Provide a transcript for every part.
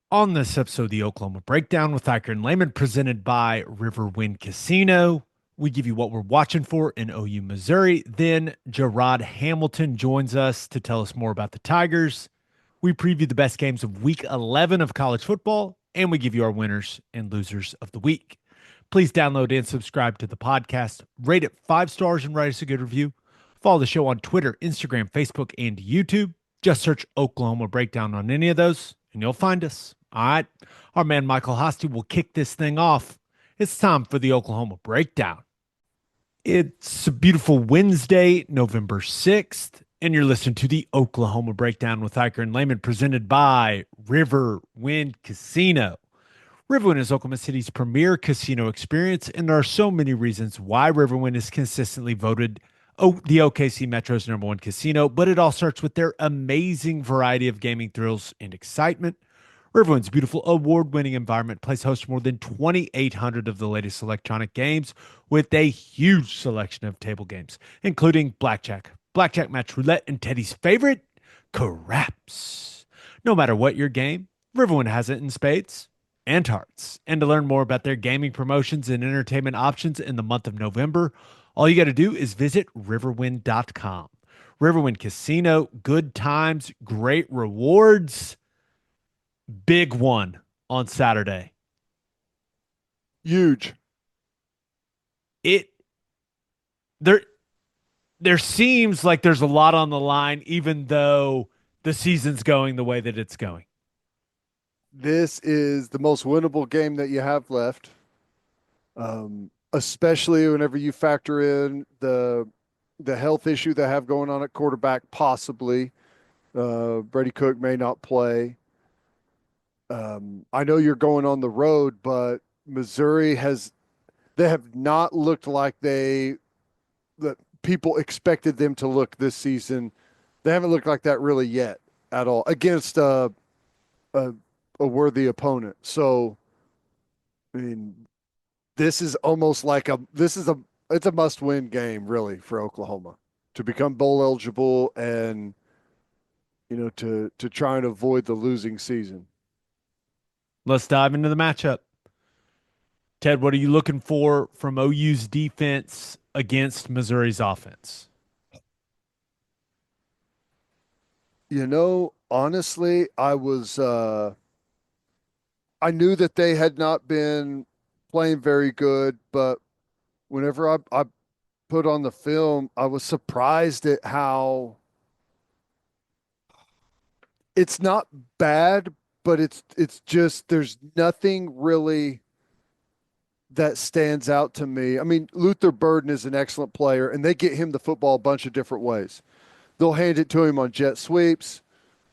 On this episode of the Oklahoma Breakdown with Ikard and Lehman, presented by Riverwind Casino, we give you what we're watching for in OU, Missouri. Then Jarod Hamilton joins us to tell us more about the Tigers. We preview the best games of week 11 of college football, and we give you our winners and losers of the week. Please download and subscribe to the podcast, rate it 5 stars, and write us a good review. Follow the show on Twitter, Instagram, Facebook, and YouTube. Just search Oklahoma Breakdown on any of those, and you'll find us. All right. Our man Michael Hosty will kick this thing off. It's time for the Oklahoma Breakdown. It's a beautiful Wednesday, November 6th, and you're listening to the Oklahoma Breakdown with Ikard and Lehman, presented by Riverwind Casino. Riverwind is Oklahoma City's premier casino experience, and there are so many reasons why Riverwind is consistently voted the OKC Metro's #1 casino, but it all starts with their amazing variety of gaming thrills and excitement. Riverwind's beautiful award-winning environment plays host to more than 2,800 of the latest electronic games with a huge selection of table games, including blackjack match roulette, and Teddy's favorite, craps. No matter what your game, Riverwind has it in spades and hearts. And to learn more about their gaming promotions and entertainment options in the month of November, all you got to do is visit riverwind.com. Riverwind Casino, good times, great rewards. Big one on Saturday. Huge. It there there seems like there's a lot on the line, even though the season's going the way that it's going. This is the most winnable game that you have left, especially whenever you factor in the health issue they have going on at quarterback, possibly. Brady Cook may not play. I know you're going on the road, but Missouri they have not looked like that people expected them to look this season. They haven't looked like that really yet at all against a, a worthy opponent. So, I mean, this is almost like it's a must-win game really for Oklahoma to become bowl eligible and to try and avoid the losing season. Let's dive into the matchup. Ted, what are you looking for from OU's defense against Missouri's offense? Honestly, I knew that they had not been playing very good, but whenever I put on the film, I was surprised at how it's not bad, but it's just there's nothing really that stands out to me. I mean, Luther Burden is an excellent player, and they get him the football a bunch of different ways. They'll hand it to him on jet sweeps.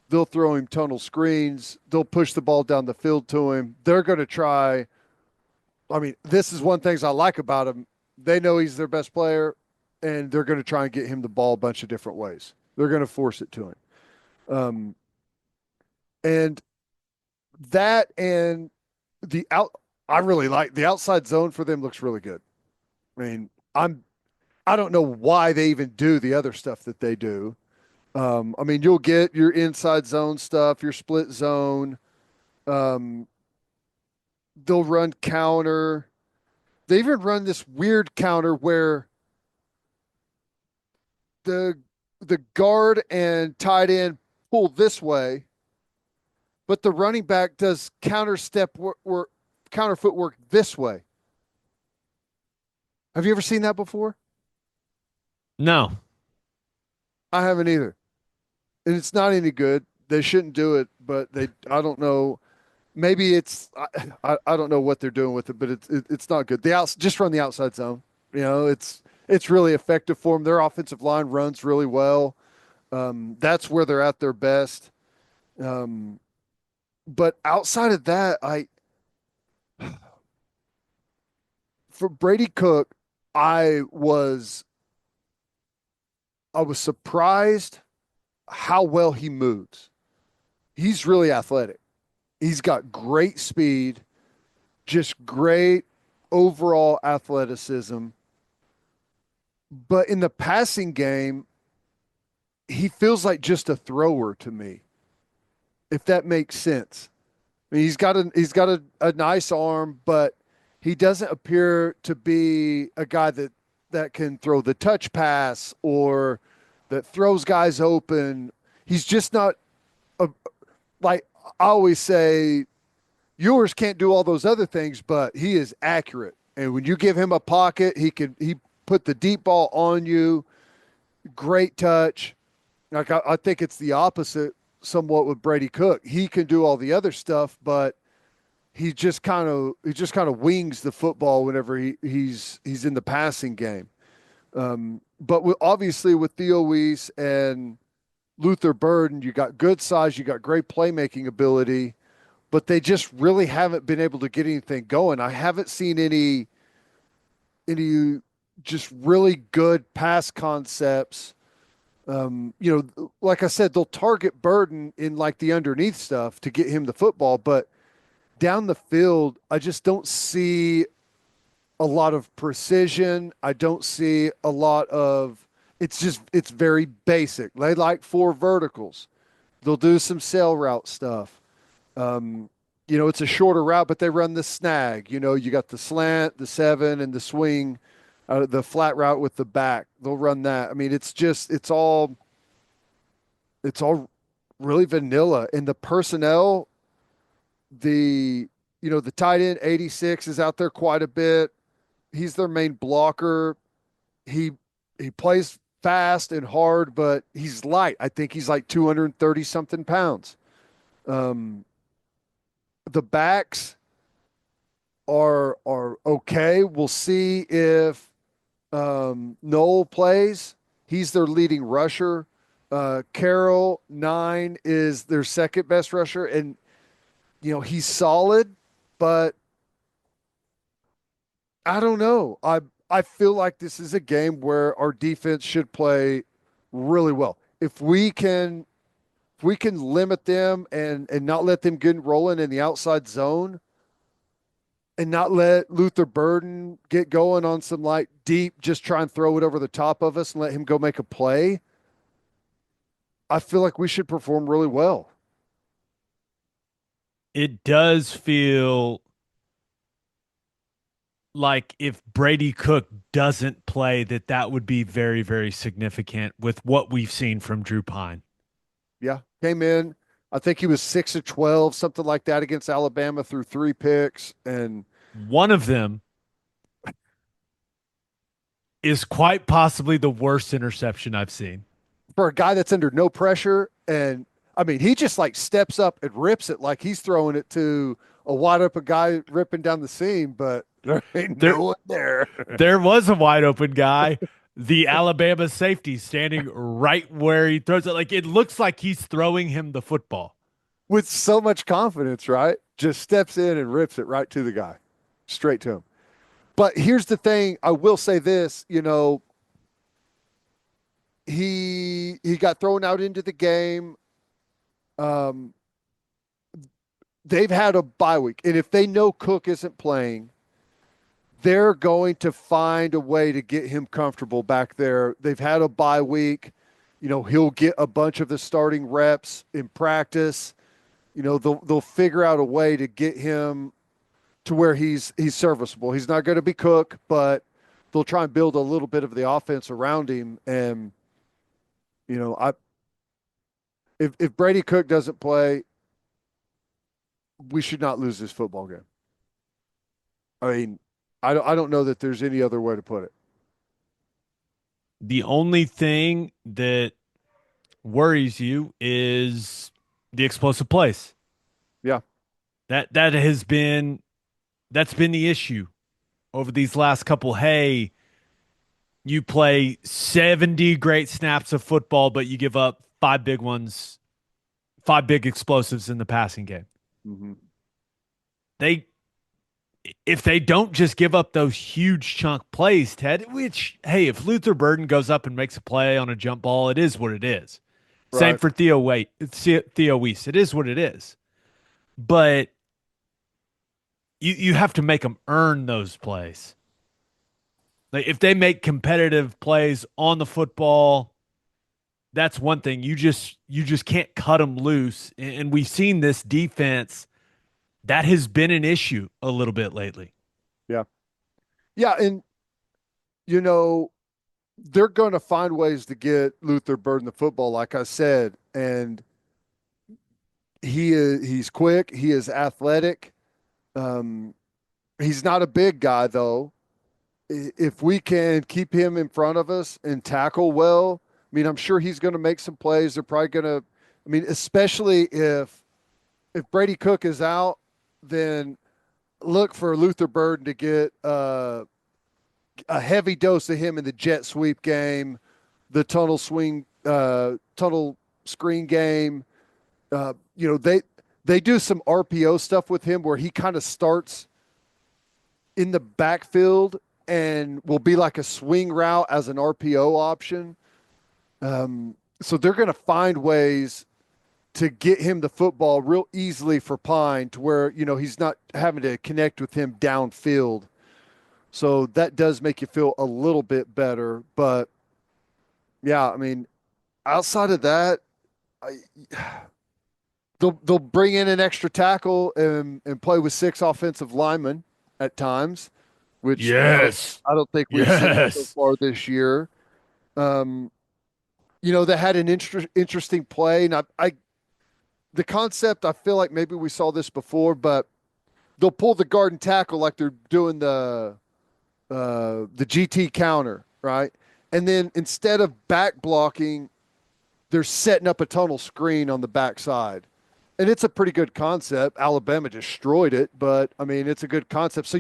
They'll throw him tunnel screens. They'll push the ball down the field to him. They're going to try. I mean, this is one things I like about him. They know he's their best player, and they're going to try and get him the ball a bunch of different ways. They're going to force it to him. Um, and that and the out, I really like the outside zone for them looks really good. I mean, I don't know why they even do the other stuff that they do. I mean, you'll get your inside zone stuff, your split zone. Um, they'll run counter. They even run this weird counter where the the guard and tight end pull this way, but the running back does counter step work, counter footwork this way. Have you ever seen that before? No. I haven't either, and it's not any good. They shouldn't do it, but they. I don't know. Maybe I don't know what they're doing with it, but it's not good. Just run the outside zone. It's really effective for them. Their offensive line runs really well. That's where they're at their best. Um, but outside of that, I for Brady Cook, I was I was surprised how well he moves. He's really athletic. He's got great speed, just great overall athleticism. But in the passing game, he feels like just a thrower to me, if that makes sense. I mean, he's got a nice arm, but he doesn't appear to be a guy that can throw the touch pass or that throws guys open. He's just not a, like I always say, yours can't do all those other things, but he is accurate. And when you give him a pocket, he put the deep ball on you. Great touch. Like I think it's the opposite somewhat with Brady Cook. He can do all the other stuff, but he just kind of wings the football whenever he's in the passing game. But obviously with Theo Weiss and Luther Burden, you got good size, you got great playmaking ability, but they just really haven't been able to get anything going. I haven't seen any just really good pass concepts. Like I said, they'll target Burden in like the underneath stuff to get him the football, but down the field, I just don't see a lot of precision. I don't see a lot of it's very basic. They like four verticals. They'll do some sail route stuff. It's a shorter route, but they run the snag. You got the slant, the seven, and the swing, the flat route with the back. They'll run that. I mean, it's all really vanilla. And the personnel, the tight end 86 is out there quite a bit. He's their main blocker. He he plays fast and hard, but he's light. I think he's like 230 something pounds. Um, the backs are okay. We'll see if Noel plays. He's their leading rusher. Carroll 9 is their second best rusher, and he's solid, but I don't know. I feel like this is a game where our defense should play really well. If we can limit them and not let them get rolling in the outside zone and not let Luther Burden get going on some like deep, just try and throw it over the top of us and let him go make a play, I feel like we should perform really well. It does feel like if Brady Cook doesn't play, that would be very, very significant with what we've seen from Drew Pine. Yeah. Came in. I think he was 6 of 12, something like that against Alabama through 3 picks. And One of them is quite possibly the worst interception I've seen. for a guy that's under no pressure, and I mean, he just like steps up and rips it like he's throwing it to a wide open guy ripping down the seam, but there ain't There, no one there. there was a wide open guy, the Alabama safety, standing right where he throws it. Like it looks like he's throwing him the football. With so much confidence, right? Just steps in and rips it right to the guy, straight to him. But here's the thing, I will say this, he got thrown out into the game. Um, they've had a bye week, and if they know Cook isn't playing, they're going to find a way to get him comfortable back there. They've had a bye week. He'll get a bunch of the starting reps in practice. They'll figure out a way to get him to where he's serviceable. He's not going to be Cook, but they'll try and build a little bit of the offense around him. And I if Brady Cook doesn't play, we should not lose this football game. I mean, I don't know that there's any other way to put it. The only thing that worries you is the explosive plays. Yeah. That's been the issue over these last couple. Hey, you play 70 great snaps of football, but you give up five big ones, five big explosives in the passing game. Mm-hmm. They if they don't just give up those huge chunk plays, Ted, which hey, if Luther Burden goes up and makes a play on a jump ball, it is what it is. Same Right. for Theo Weiss. It is what it is. But you have to make them earn those plays. Like if they make competitive plays on the football, that's one thing. You just can't cut them loose. And we've seen this defense That has been an issue a little bit lately. Yeah. Yeah. And, you know, they're going to find ways to get Luther Burden the football, like I said. And he's quick, he is athletic. Um, he's not a big guy, though. If we can keep him in front of us and tackle well, I mean, I'm sure he's going to make some plays. They're probably going to, I mean, especially if Brady Cook is out, then look for Luther Burden to get a heavy dose of him in the jet sweep game, the tunnel screen game. They do some RPO stuff with him where he kind of starts in the backfield and will be like a swing route as an RPO option. So they're going to find ways to get him the football real easily for Pine to where, he's not having to connect with him downfield. So that does make you feel a little bit better. But yeah, I mean, outside of that, I, they'll bring in an extra tackle and play with six offensive linemen at times, which Yes. I don't think we've seen so Yes. far this year. Um, they had an interesting play, and the concept, I feel like maybe we saw this before, but they'll pull the guard and tackle like they're doing the GT counter, right? And then instead of back blocking, they're setting up a tunnel screen on the backside. And it's a pretty good concept. Alabama destroyed it, but I mean, it's a good concept. So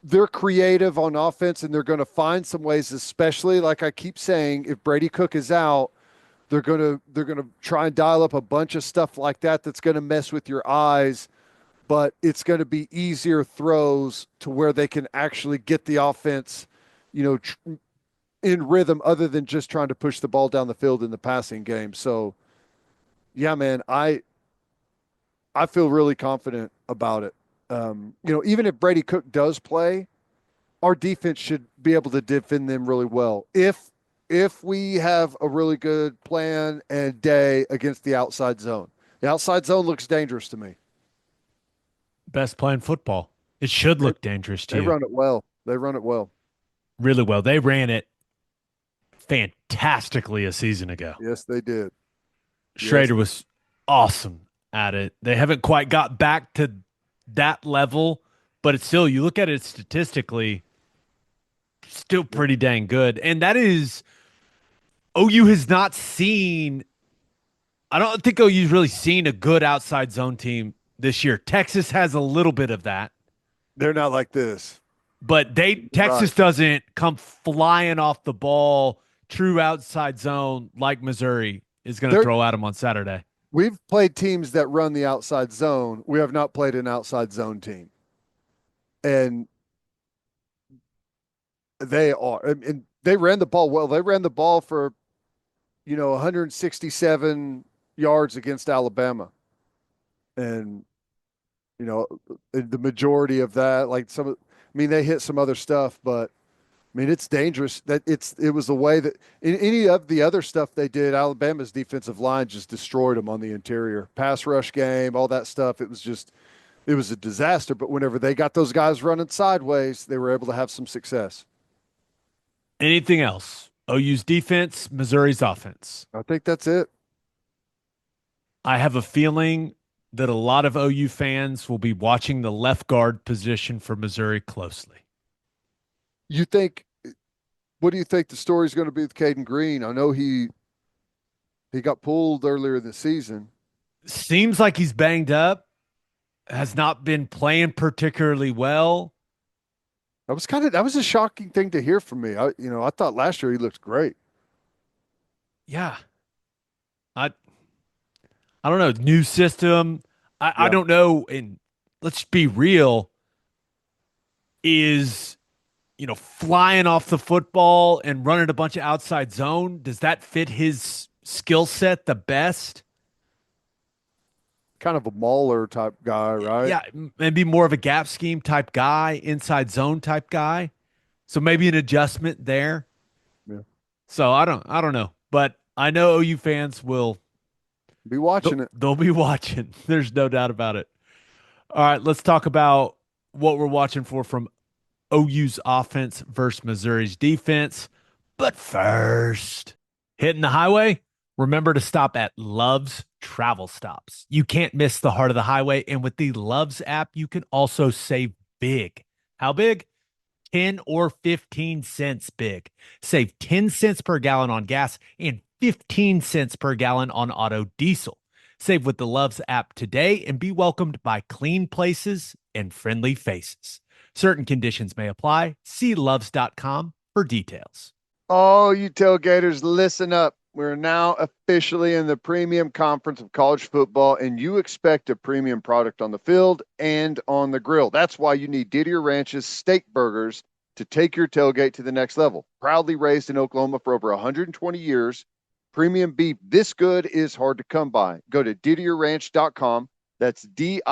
they're creative on offense and they're going to find some ways, especially like I keep saying, if Brady Cook is out, they're going to try and dial up a bunch of stuff like that that's going to mess with your eyes, but it's going to be easier throws to where they can actually get the offense, in rhythm other than just trying to push the ball down the field in the passing game. So, yeah, man, I feel really confident about it. Even if Brady Cook does play, our defense should be able to defend them really well. If we have a really good plan and day against the outside zone. The outside zone looks dangerous to me. Best playing football. It should They look dangerous to they you. run it well. They run it well. Really well. They ran it fantastically a season ago. Yes, they did. Yes. Schrader was awesome at it. They haven't quite got back to that level, but it's still, you look at it statistically, still pretty dang good. And that is, OU has not seen, I don't think OU's really seen a good outside zone team this year. Texas has a little bit of that, They're not like this. but Right. Texas doesn't come flying off the ball true outside zone like Missouri is going to They're throw at them on Saturday. We've played teams that run the outside zone. We have not played an outside zone team. And and they ran the ball well. They ran the ball for, 167 yards against Alabama. And, the majority of that, they hit some other stuff, but I mean, it's dangerous. It was the way that in any of the other stuff they did, Alabama's defensive line just destroyed them on the interior. Pass rush game, all that stuff. It was a disaster. But whenever they got those guys running sideways, they were able to have some success. Anything else? OU's defense, Missouri's offense. I think that's it. I have a feeling that a lot of OU fans will be watching the left guard position for Missouri closely. You think? What do you think the story's going to be with Caden Green? I know he got pulled earlier in the season. Seems like he's banged up, has not been playing particularly well. That was a shocking thing to hear from me. I thought last year he looked great. Yeah. I I don't know. New system. I Yeah. don't know. And let's be real, is flying off the football and running a bunch of outside zone, does that fit his skill set the best? Kind of a mauler type guy, right? Yeah, maybe more of a gap scheme type guy, inside zone type guy. So maybe an adjustment there. Yeah. So I don't know, but I know OU fans will Be watching it. they'll be watching. There's no doubt about it. All right, let's talk about what we're watching for from OU's offense versus Missouri's defense. But first, hitting the highway, remember to stop at Love's Travel Stops. You can't miss the heart of the highway. And with the Love's app, you can also save big. How big? 10 or 15 cents big. Save 10 cents per gallon on gas and 15 cents per gallon on auto diesel. Save with the Love's app today and be welcomed by clean places and friendly faces. Certain conditions may apply. See loves.com for details. Oh, you tailgaters, listen up. We're now officially in the premium conference of college football, and you expect a premium product on the field and on the grill. That's why you need Didier Ranch's steak burgers to take your tailgate to the next level. Proudly raised in Oklahoma for over 120 years, premium beef this good is hard to come by. Go to DidierRanch.com. That's DIDIER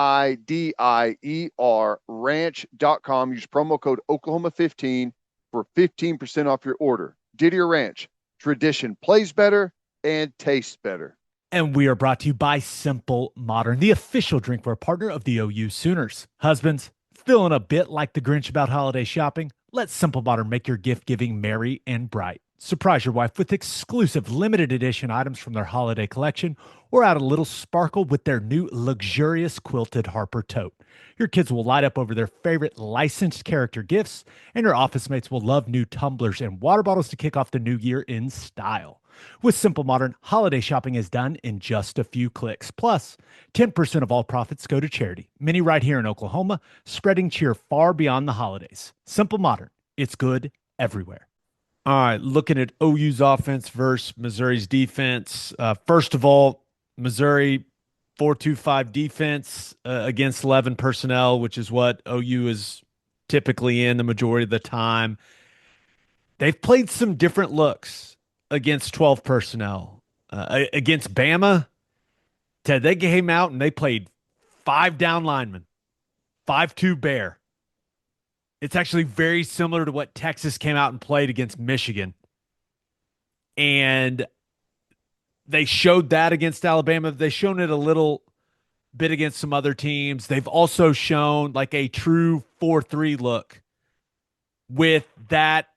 ranch.com. Use promo code Oklahoma15 for 15% off your order. Didier Ranch, tradition plays better and tastes better. And we are brought to you by Simple Modern, the official drinkware partner of the OU Sooners. Husbands, feeling a bit like the Grinch about holiday shopping? Let Simple Modern make your gift giving merry and bright. Surprise your wife with exclusive limited edition items from their holiday collection, or add a little sparkle with their new luxurious quilted Harper tote. Your kids will light up over their favorite licensed character gifts, and your office mates will love new tumblers and water bottles to kick off the new year in style. With Simple Modern, holiday shopping is done in just a few clicks. Plus, 10% of all profits go to charity. Many right here in Oklahoma, spreading cheer far beyond the holidays. Simple Modern, it's good everywhere. All right, looking at OU's offense versus Missouri's defense. First of all, Missouri 4-2-5 defense against 11 personnel, which is what OU is typically in the majority of the time. They've played some different looks against 12 personnel. Against Bama, Ted, they came out and they played five down linemen, 5-2 bear. It's actually very similar to what Texas came out and played against Michigan. And they showed that against Alabama. They've shown it a little bit against some other teams. They've also shown like a true 4-3 look with that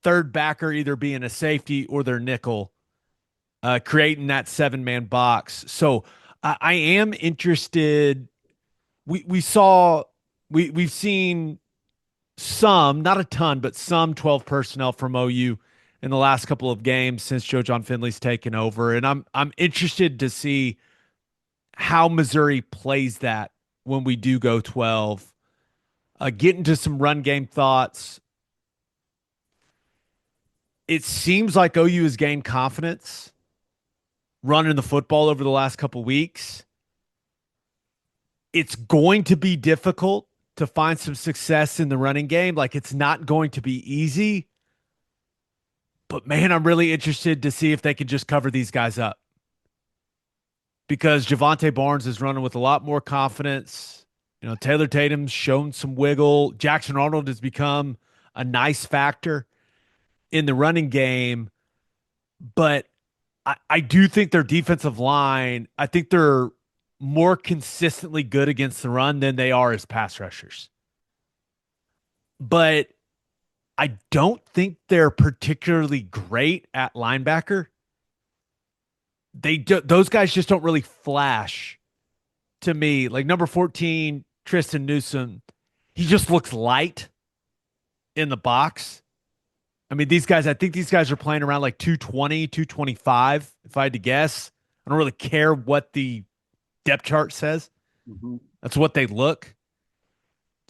third backer either being a safety or their nickel, creating that 7-man box. So I am interested. We've seen some, not a ton, but some 12 personnel from OU in the last couple of games since Joe John Finley's taken over, and I'm interested to see how Missouri plays that when we do go 12. Get into some run game thoughts. It seems like OU has gained confidence running the football over the last couple weeks. It's going to be difficult to find some success in the running game. Like, it's not going to be easy. But, man, I'm really interested to see if they can just cover these guys up. Because Javonte Barnes is running with a lot more confidence. You know, Taylor Tatum's shown some wiggle. Jackson Arnold has become a nice factor in the running game. But I do think their defensive line, I think they're more consistently good against the run than they are as pass rushers. But I don't think they're particularly great at linebacker. Those guys just don't really flash to me. Like number 14, Tristan Newsom, he just looks light in the box. I mean, I think these guys are playing around like 220, 225, if I had to guess. I don't really care what the depth chart says. Mm-hmm. That's what they look.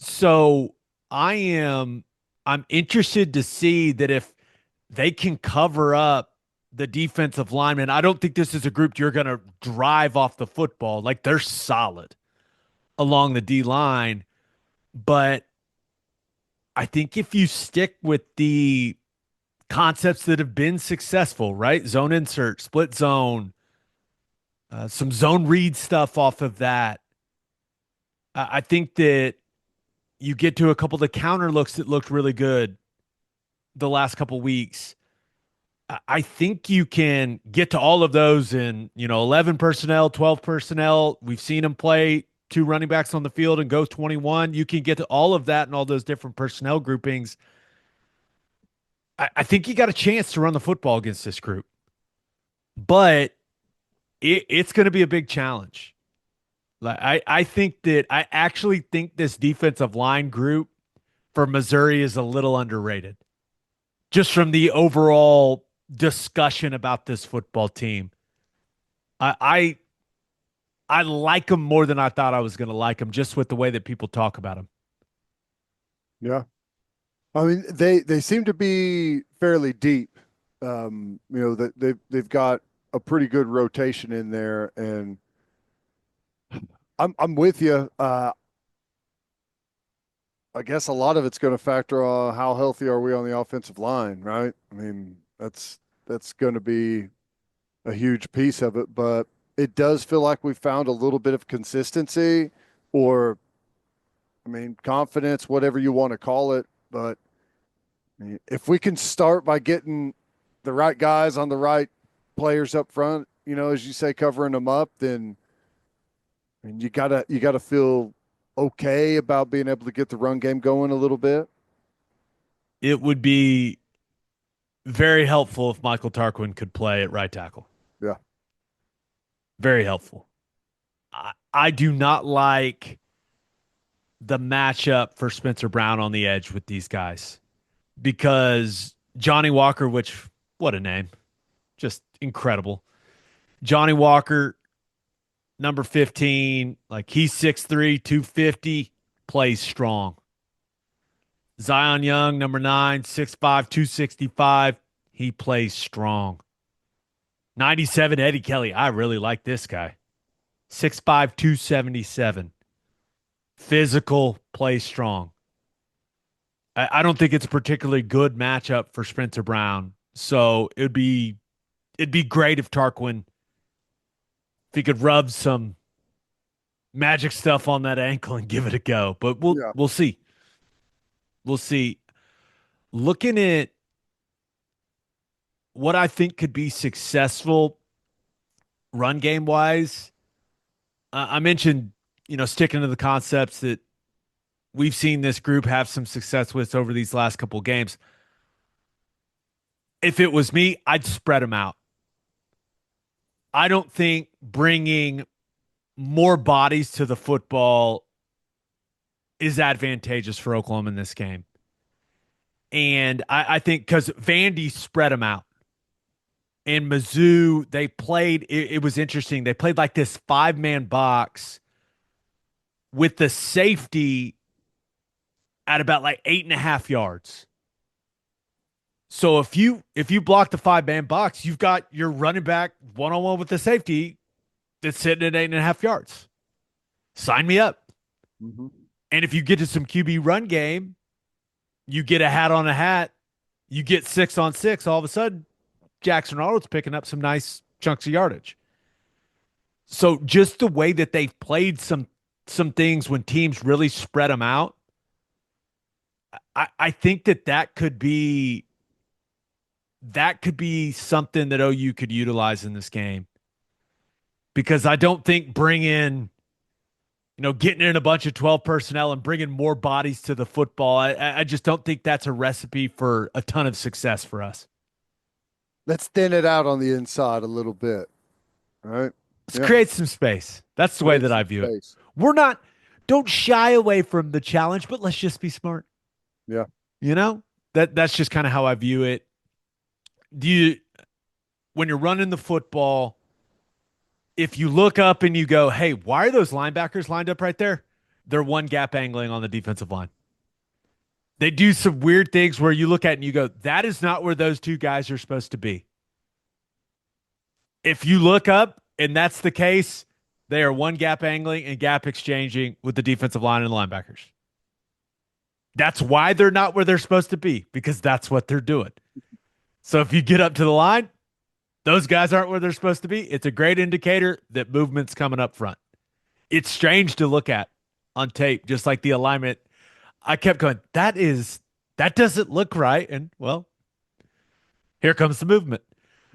So I'm interested to see that if they can cover up the defensive linemen. I don't think this is a group you're going to drive off the football. Like, they're solid along the D line. But I think if you stick with the concepts that have been successful, right? Zone insert, split zone, some zone read stuff off of that. I think that you get to a couple of the counter looks that looked really good the last couple of weeks. I think you can get to all of those in, 11 personnel, 12 personnel. We've seen them play two running backs on the field and go 21. You can get to all of that and all those different personnel groupings. I think you got a chance to run the football against this group, but it's going to be a big challenge. Like I actually think this defensive line group for Missouri is a little underrated, just from the overall discussion about this football team. I I like them more than I thought I was going to like them, just with the way that people talk about them. Yeah. I mean, they seem to be fairly deep. That they've got a pretty good rotation in there, and I'm with you. I guess a lot of it's going to factor on how healthy are we on the offensive line, right? I mean, that's going to be a huge piece of it, but it does feel like we found a little bit of consistency, or I mean, confidence, whatever you want to call it. But I mean, if we can start by getting the right guys on the right players up front, as you say, covering them up, then I mean, you gotta feel okay about being able to get the run game going a little bit. It would be very helpful if Michael Tarquin could play at right tackle. Yeah. Very helpful. I do not like the matchup for Spencer Brown on the edge with these guys because Johnny Walker, which, what a name, just incredible. Johnny Walker, number 15, like he's 6'3, 250, plays strong. Zion Young, number 9, 6'5, 265, he plays strong. 97, Eddie Kelly, I really like this guy. 6'5, 277. Physical, plays strong. I don't think it's a particularly good matchup for Spencer Brown. So it'd be great if Tarquin, if he could rub some magic stuff on that ankle and give it a go. But Yeah. we'll see. We'll see. Looking at what I think could be successful run game wise, I mentioned, sticking to the concepts that we've seen this group have some success with over these last couple of games. If it was me, I'd spread them out. I don't think bringing more bodies to the football is advantageous for Oklahoma in this game. And I think because Vandy spread them out. And Mizzou, they played, it was interesting. They played like this 5-man box with the safety at about like 8.5 yards. So if you block the 5-man box, you've got your running back one-on-one with the safety that's sitting at 8.5 yards. Sign me up. Mm-hmm. And if you get to some QB run game, you get a hat on a hat, you get 6-on-6, all of a sudden, Jackson Arnold's picking up some nice chunks of yardage. So just the way that they've played some things when teams really spread them out, I think that could be something that OU could utilize in this game. Because I don't think getting in a bunch of 12 personnel and bringing more bodies to the football, I just don't think that's a recipe for a ton of success for us. Let's thin it out on the inside a little bit. All right. Let's Yeah. create some space. That's the way Create that I some view space. it. Don't shy away from the challenge, but let's just be smart. Yeah. That's just kind of how I view it. When you're running the football, if you look up and you go, hey, why are those linebackers lined up right there? They're one gap angling on the defensive line. They do some weird things where you look at it and you go, that is not where those two guys are supposed to be. If you look up and that's the case, they are one gap angling and gap exchanging with the defensive line and the linebackers. That's why they're not where they're supposed to be, because that's what they're doing. So if you get up to the line, those guys aren't where they're supposed to be. It's a great indicator that movement's coming up front. It's strange to look at on tape, just like the alignment. I kept going, that doesn't look right. And well, here comes the movement.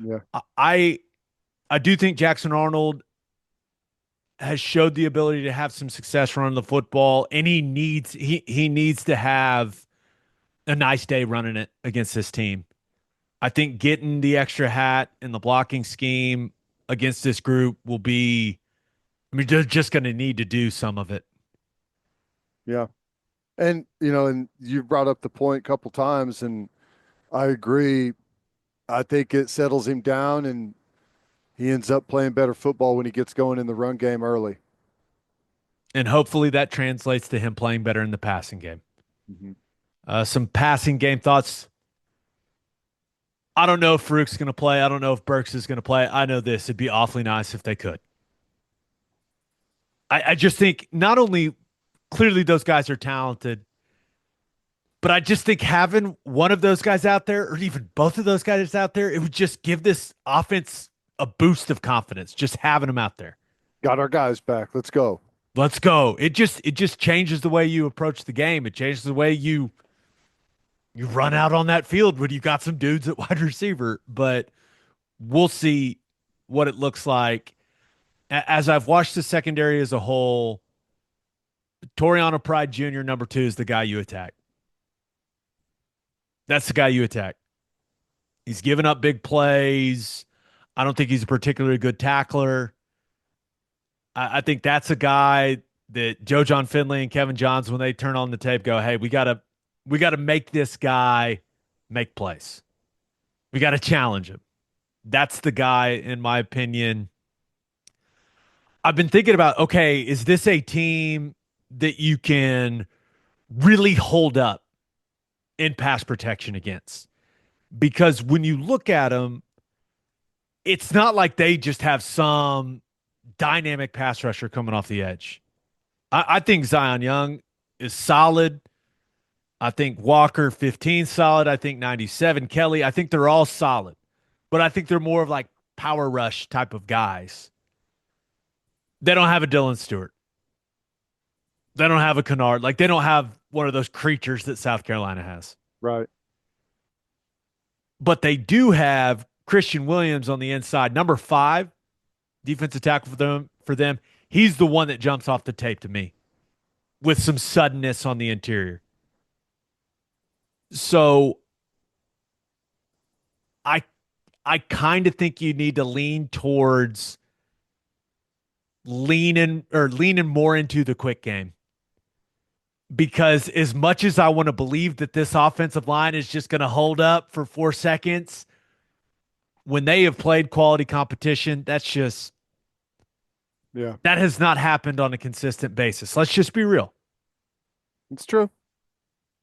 Yeah. I do think Jackson Arnold has showed the ability to have some success running the football, and he needs to have a nice day running it against this team. I think getting the extra hat and the blocking scheme against this group will be. I mean, they're just going to need to do some of it. Yeah. And and you brought up the point a couple times, and I agree. I think it settles him down, and he ends up playing better football when he gets going in the run game early. And hopefully that translates to him playing better in the passing game. Mhm. Some passing game thoughts. I don't know if Farouk's going to play. I don't know if Burks is going to play. I know this. It'd be awfully nice if they could. I just think not only clearly those guys are talented, but I just think having one of those guys out there, or even both of those guys out there, it would just give this offense a boost of confidence. Just having them out there. Got our guys back. Let's go. Let's go. It just changes the way you approach the game. It changes the way you run out on that field when you got some dudes at wide receiver. But we'll see what it looks like. As I've watched the secondary as a whole, Toriano Pride Jr. number 2 is the guy you attack. That's the guy you attack. He's given up big plays. I don't think he's a particularly good tackler. I think that's a guy that Joe John Finley and Kevin Johns, when they turn on the tape, go, "Hey, we gotta make this guy make plays. We got to challenge him." That's the guy, in my opinion. I've been thinking about, okay, is this a team that you can really hold up in pass protection against? Because when you look at them, it's not like they just have some dynamic pass rusher coming off the edge. I think Zion Young is solid. I think Walker 15 solid. I think 97 Kelly. I think they're all solid, but I think they're more of like power rush type of guys. They don't have a Dylan Stewart. They don't have a Kennard. Like they don't have one of those creatures that South Carolina has. Right. But they do have Christian Williams on the inside, number 5 defensive tackle for them. He's the one that jumps off the tape to me with some suddenness on the interior. So I I kind of think you need to lean towards leaning more into the quick game. Because as much as I want to believe that this offensive line is just going to hold up for 4 seconds, when they have played quality competition, Yeah. that has not happened on a consistent basis. Let's just be real. It's true.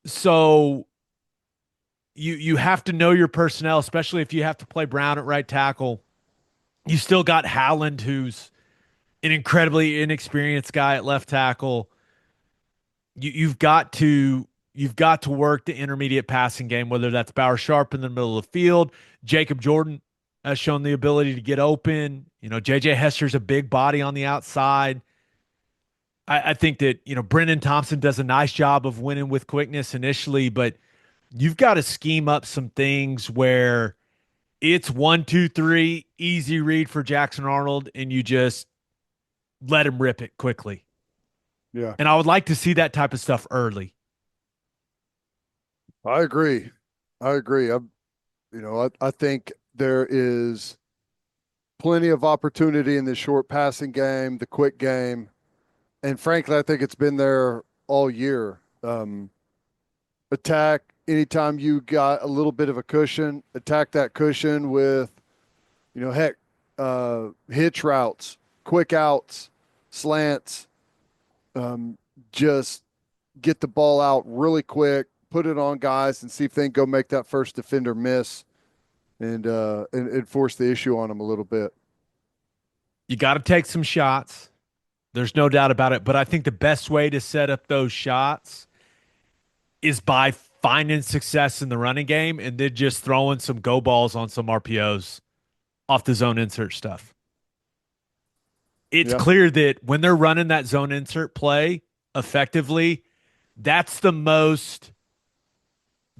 So you have to know your personnel, especially if you have to play Brown at right tackle. You still got Howland, who's an incredibly inexperienced guy at left tackle. You've got to work the intermediate passing game, whether that's Bauer Sharp in the middle of the field. Jacob Jordan has shown the ability to get open. JJ Hester's a big body on the outside. I think that, Brennan Thompson does a nice job of winning with quickness initially, but you've got to scheme up some things where it's 1, 2, 3, easy read for Jackson Arnold, and you just let him rip it quickly. Yeah. And I would like to see that type of stuff early. I agree. I think there is plenty of opportunity in the short passing game, the quick game. And frankly, I think it's been there all year. Attack anytime you got a little bit of a cushion, attack that cushion with, hitch routes, quick outs, slants. Just get the ball out really quick, put it on guys, and see if they can go make that first defender miss, and force the issue on them a little bit. You got to take some shots. There's no doubt about it. But I think the best way to set up those shots is by finding success in the running game and then just throwing some go balls on some RPOs off the zone insert stuff. It's clear that when they're running that zone insert play effectively, that's the most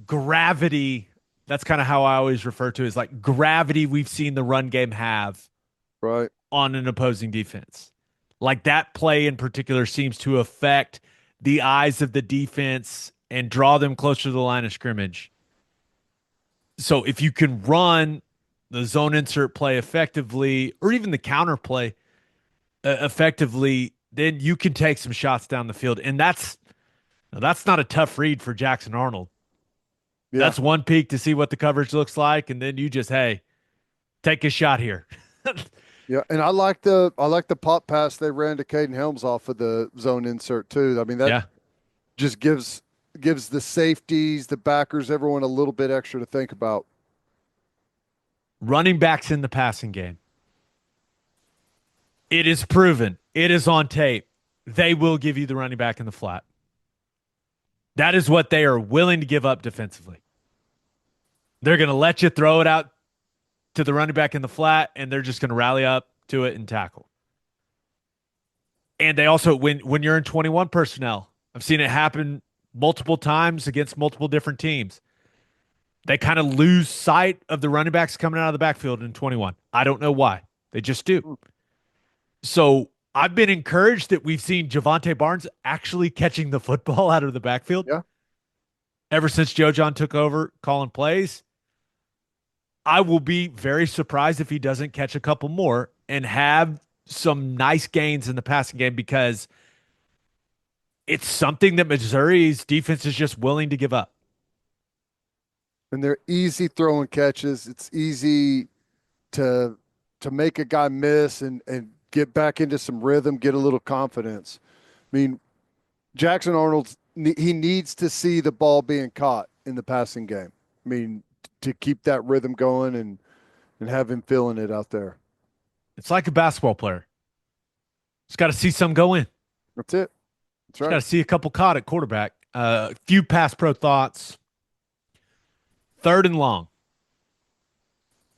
gravity. That's kind of how I always refer to it, as like gravity we've seen the run game have Right. on an opposing defense. Like that play in particular seems to affect the eyes of the defense and draw them closer to the line of scrimmage. So if you can run the zone insert play effectively, or even the counter play effectively, then you can take some shots down the field. And that's not a tough read for Jackson Arnold. Yeah. That's one peek to see what the coverage looks like, and then you just, hey, take a shot here. Yeah, and I like the pop pass they ran to Caden Helms off of the zone insert too. I mean, that Yeah. just gives the safeties, the backers, everyone a little bit extra to think about. Running backs in the passing game. It is proven. It is on tape. They will give you the running back in the flat. That is what they are willing to give up defensively. They're going to let you throw it out to the running back in the flat, and they're just going to rally up to it and tackle. And they also, when you're in 21 personnel, I've seen it happen multiple times against multiple different teams. They kind of lose sight of the running backs coming out of the backfield in 21. I don't know why. They just do. So I've been encouraged that we've seen Javante Barnes actually catching the football out of the backfield Yeah. ever since Joe John took over calling plays. I will be very surprised if he doesn't catch a couple more and have some nice gains in the passing game, because it's something that Missouri's defense is just willing to give up. And they're easy throwing catches. It's easy to make a guy miss and get back into some rhythm, get a little confidence. I mean, Jackson Arnold's he needs to see the ball being caught in the passing game. I mean, to keep that rhythm going and have him feeling it out there. It's like a basketball player. Just got to see some go in. That's it. That's Just got right. to see a couple caught at quarterback. A few pass pro thoughts. Third and long.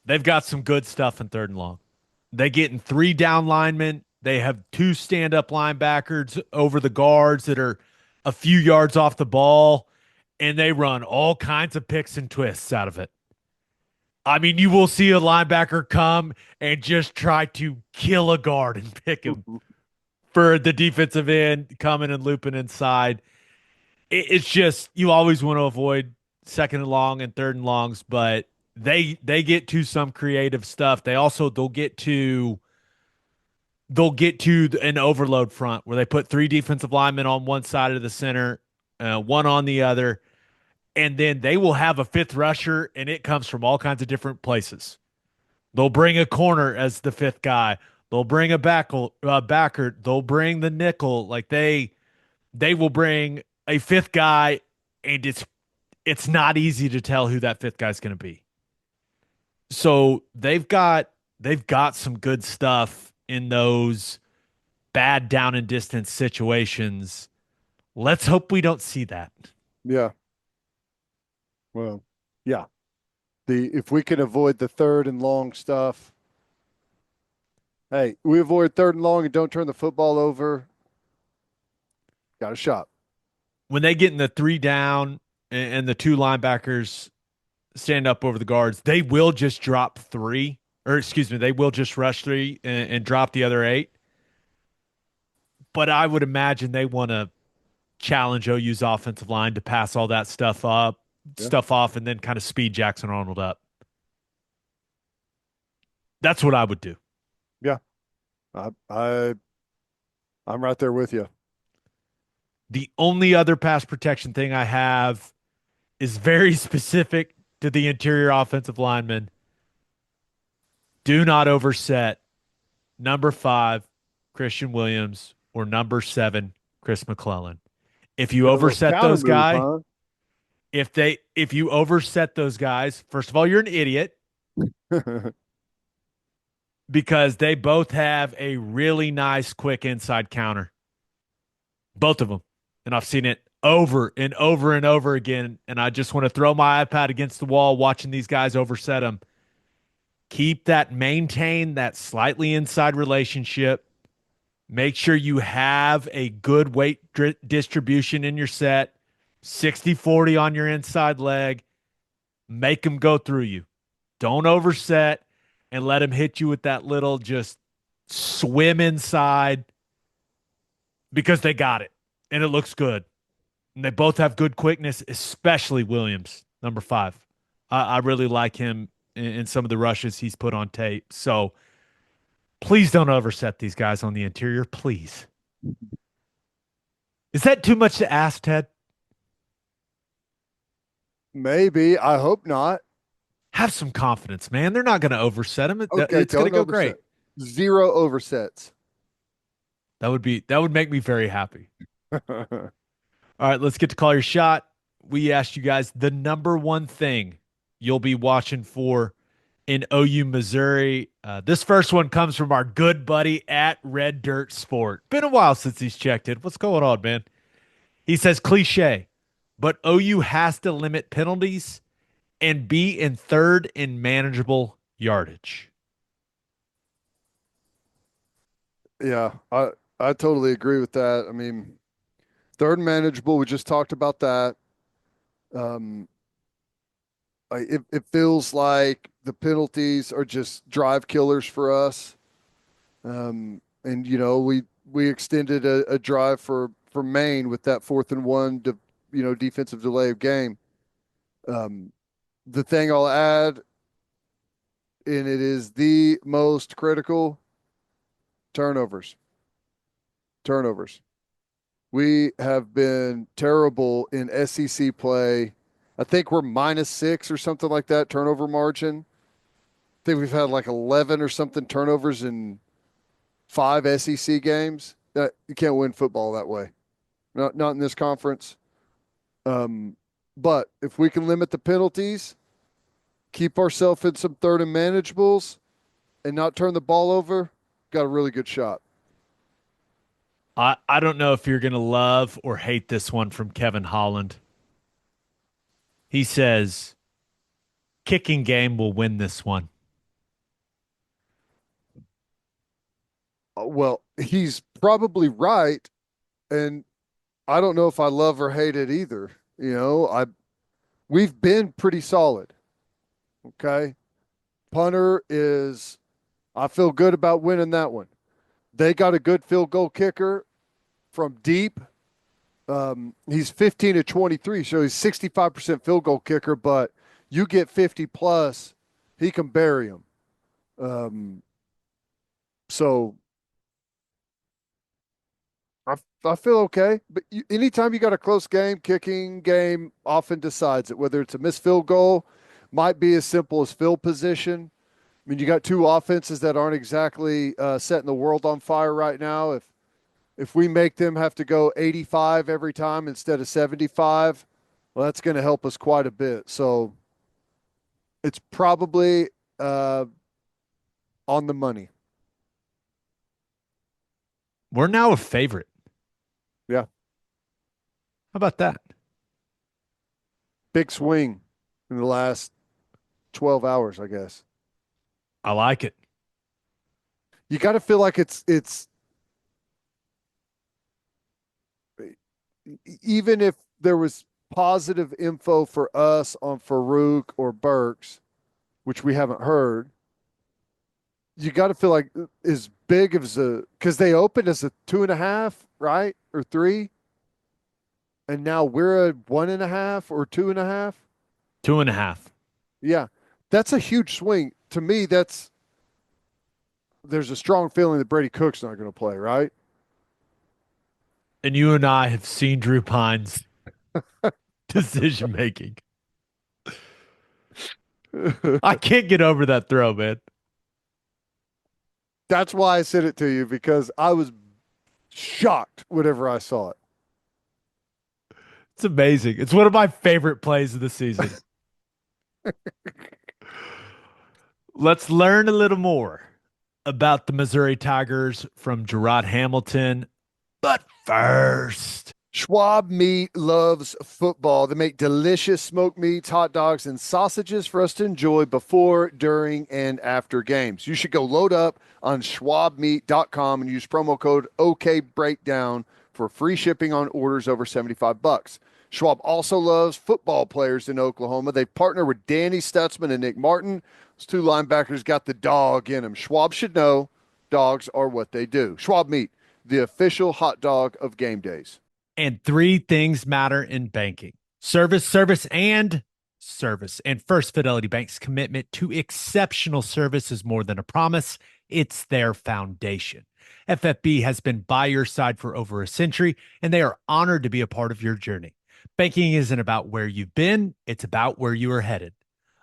They've got some good stuff in third and long. They getting three down linemen. They have two stand up linebackers over the guards that are a few yards off the ball, and they run all kinds of picks and twists out of it. I mean, you will see a linebacker come and just try to kill a guard and pick him for the defensive end coming and looping inside. It's just, you always want to avoid second and long and third and longs, but they get to some creative stuff. They'll get to an overload front where they put three defensive linemen on one side of the center, one on the other, and then they will have a fifth rusher, and it comes from all kinds of different places. They'll bring a corner as the fifth guy. They'll bring a backer. They'll bring the nickel. Like they will bring a fifth guy, and it's not easy to tell who that fifth guy's going to be. So they've got some good stuff in those bad down and distance situations. Let's hope we don't see that. Yeah. Well, yeah. The if we can avoid the third and long stuff, hey, we avoid third and long and don't turn the football over. Got a shot. When they get in the three down and the two linebackers stand up over the guards, they will just drop three, or excuse me, they will just rush three and drop the other eight. But I would imagine they want to challenge OU's offensive line to pass all that Yeah. stuff off, and then kind of speed Jackson Arnold up. That's what I would do. Yeah. I I'm right there with you. The only other pass protection thing I have is very specific to the interior offensive lineman. Do not overset number 5, Christian Williams, or number 7, Chris McClellan. If you Got a little overset counter those move, guys, huh? if you overset those guys, first of all, you're an idiot, because they both have a really nice quick inside counter. Both of them. And I've seen it over and over and over again. And I just want to throw my iPad against the wall watching these guys overset them. Maintain that slightly inside relationship. Make sure you have a good weight distribution in your set, 60-40 on your inside leg. Make them go through you. Don't overset and let them hit you with that little just swim inside. because they got it and it looks good. And they both have good quickness, especially Williams, number 5. I really like him in some of the rushes he's put on tape. So please don't overset these guys on the interior, please. Is that too much to ask, Ted? Maybe. I hope not. Have some confidence, man. They're not going to overset him. Okay, It's going to don't go overset. great. Zero oversets. That would make me very happy. All right, let's get to call your shot. We asked you guys the number one thing you'll be watching for in OU Missouri. This first one comes from our good buddy at Red Dirt Sport. Been a while since he's checked in. What's going on, man? He says cliche, but OU has to limit penalties and be in third in manageable yardage. Yeah, I totally agree with that. I mean, third and manageable. We just talked about that. Um, it feels like the penalties are just drive killers for us. And we extended a drive for Maine with that 4th and 1 defensive delay of game. The thing I'll add, and it is the most critical, turnovers. Turnovers. We have been terrible in SEC play. I think we're -6 or something like that turnover margin. I think we've had like 11 or something turnovers in 5 SEC games. You can't win football that way. Not in this conference. But if we can limit the penalties, keep ourselves in some third and manageables, and not turn the ball over, got a really good shot. I don't know if you're going to love or hate this one from Kevin Holland. He says, kicking game will win this one. Well, he's probably right, and I don't know if I love or hate it either. We've been pretty solid. Okay. Punter is, I feel good about winning that one. They got a good field goal kicker from deep. He's 15 to 23, so he's 65% field goal kicker, but you get 50 plus, he can bury him. So I feel okay. But anytime you got a close game, kicking game often decides it, whether it's a missed field goal, might be as simple as field position. I mean, you got two offenses that aren't exactly setting the world on fire right now. If we make them have to go 85 every time instead of 75, well, that's going to help us quite a bit. So it's probably on the money. We're now a favorite. Yeah. How about that? Big swing in the last 12 hours, I guess. I like it. You got to feel like it's even if there was positive info for us on Farouk or Burks, which we haven't heard, you got to feel like as big as because they opened as a 2.5, right? Or 3. And now we're a 1.5 or 2.5. 2.5. Yeah. That's a huge swing. To me, there's a strong feeling that Brady Cook's not going to play, right? And you and I have seen Drew Pine's decision making. I can't get over that throw, man. That's why I sent it to you, because I was shocked whenever I saw it. It's amazing. It's one of my favorite plays of the season. Let's learn a little more about the Missouri Tigers from Jarod Hamilton. But first, Schwab Meat loves football. They make delicious smoked meats, hot dogs, and sausages for us to enjoy before, during, and after games. You should go load up on schwabmeat.com and use promo code OKBreakdown for free shipping on orders over $75. Schwab also loves football players in Oklahoma. They partner with Danny Stutzman and Nick Martin. Those two linebackers got the dog in them. Schwab should know dogs are what they do. Schwab Meat. the official hot dog of game days. And three things matter in banking: service, service, and service. And First Fidelity Bank's commitment to exceptional service is more than a promise, it's their foundation. FFB has been by your side for over a century, and they are honored to be a part of your journey. Banking isn't about where you've been, it's about where you are headed.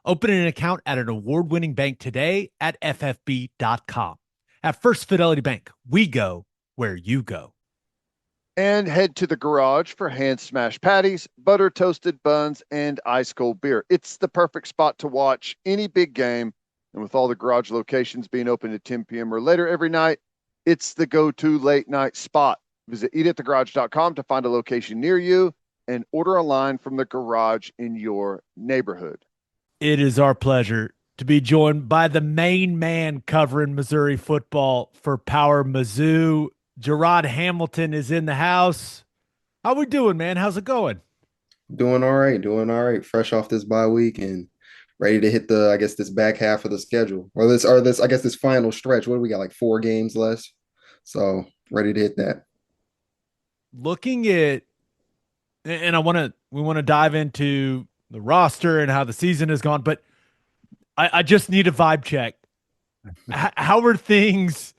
Open an account at an award winning bank today at ffb.com. At First Fidelity Bank, we go where you go. And head to the garage for hand smashed patties, butter toasted buns, and ice cold beer. It's the perfect spot to watch any big game. And with all the garage locations being open at 10 p.m. or later every night, it's the go-to late night spot. Visit eatatthegarage.com to find a location near you and order online from the garage in your neighborhood. It is our pleasure to be joined by the main man covering Missouri football for PowerMizzou. Jarod Hamilton is in the house. How we doing, man? How's it going? Doing all right, doing all right. Fresh off this bye week and ready to hit the, I guess, this back half of the schedule. I guess this final stretch. What do we got? Like 4 games less. So ready to hit that. Looking at, and we want to dive into the roster and how the season has gone, but I just need a vibe check. How are things?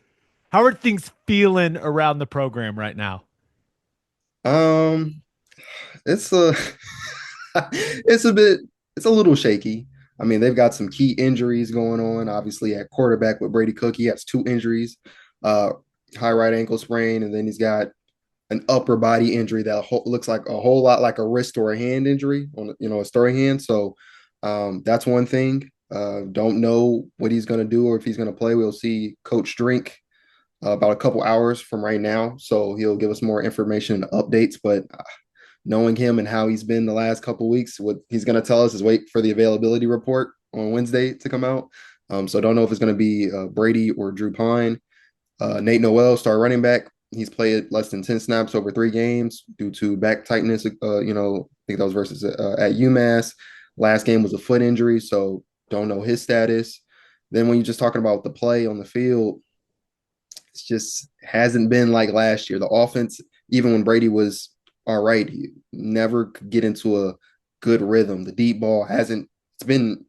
How are things feeling around the program right now? Um, it's a it's a little shaky. I mean, they've got some key injuries going on. Obviously, at quarterback with Brady Cook, he has 2 injuries, uh, high right ankle sprain, and then he's got an upper body injury that looks like a whole lot like a wrist or a hand injury on a story hand. So that's one thing. Don't know what he's going to do or if he's going to play. We'll see Coach Drink about a couple hours from right now, so he'll give us more information and updates. But knowing him and how he's been the last couple weeks, what he's going to tell us is wait for the availability report on Wednesday to come out. So don't know if it's going to be Brady or Drew Pine. Nate Noel, star running back. He's played less than 10 snaps over 3 games due to back tightness. I think that was versus at UMass. Last game was a foot injury, so don't know his status. Then when you're just talking about the play on the field, it's just hasn't been like last year. The offense, even when Brady was all right, he never could get into a good rhythm. The deep ball it's been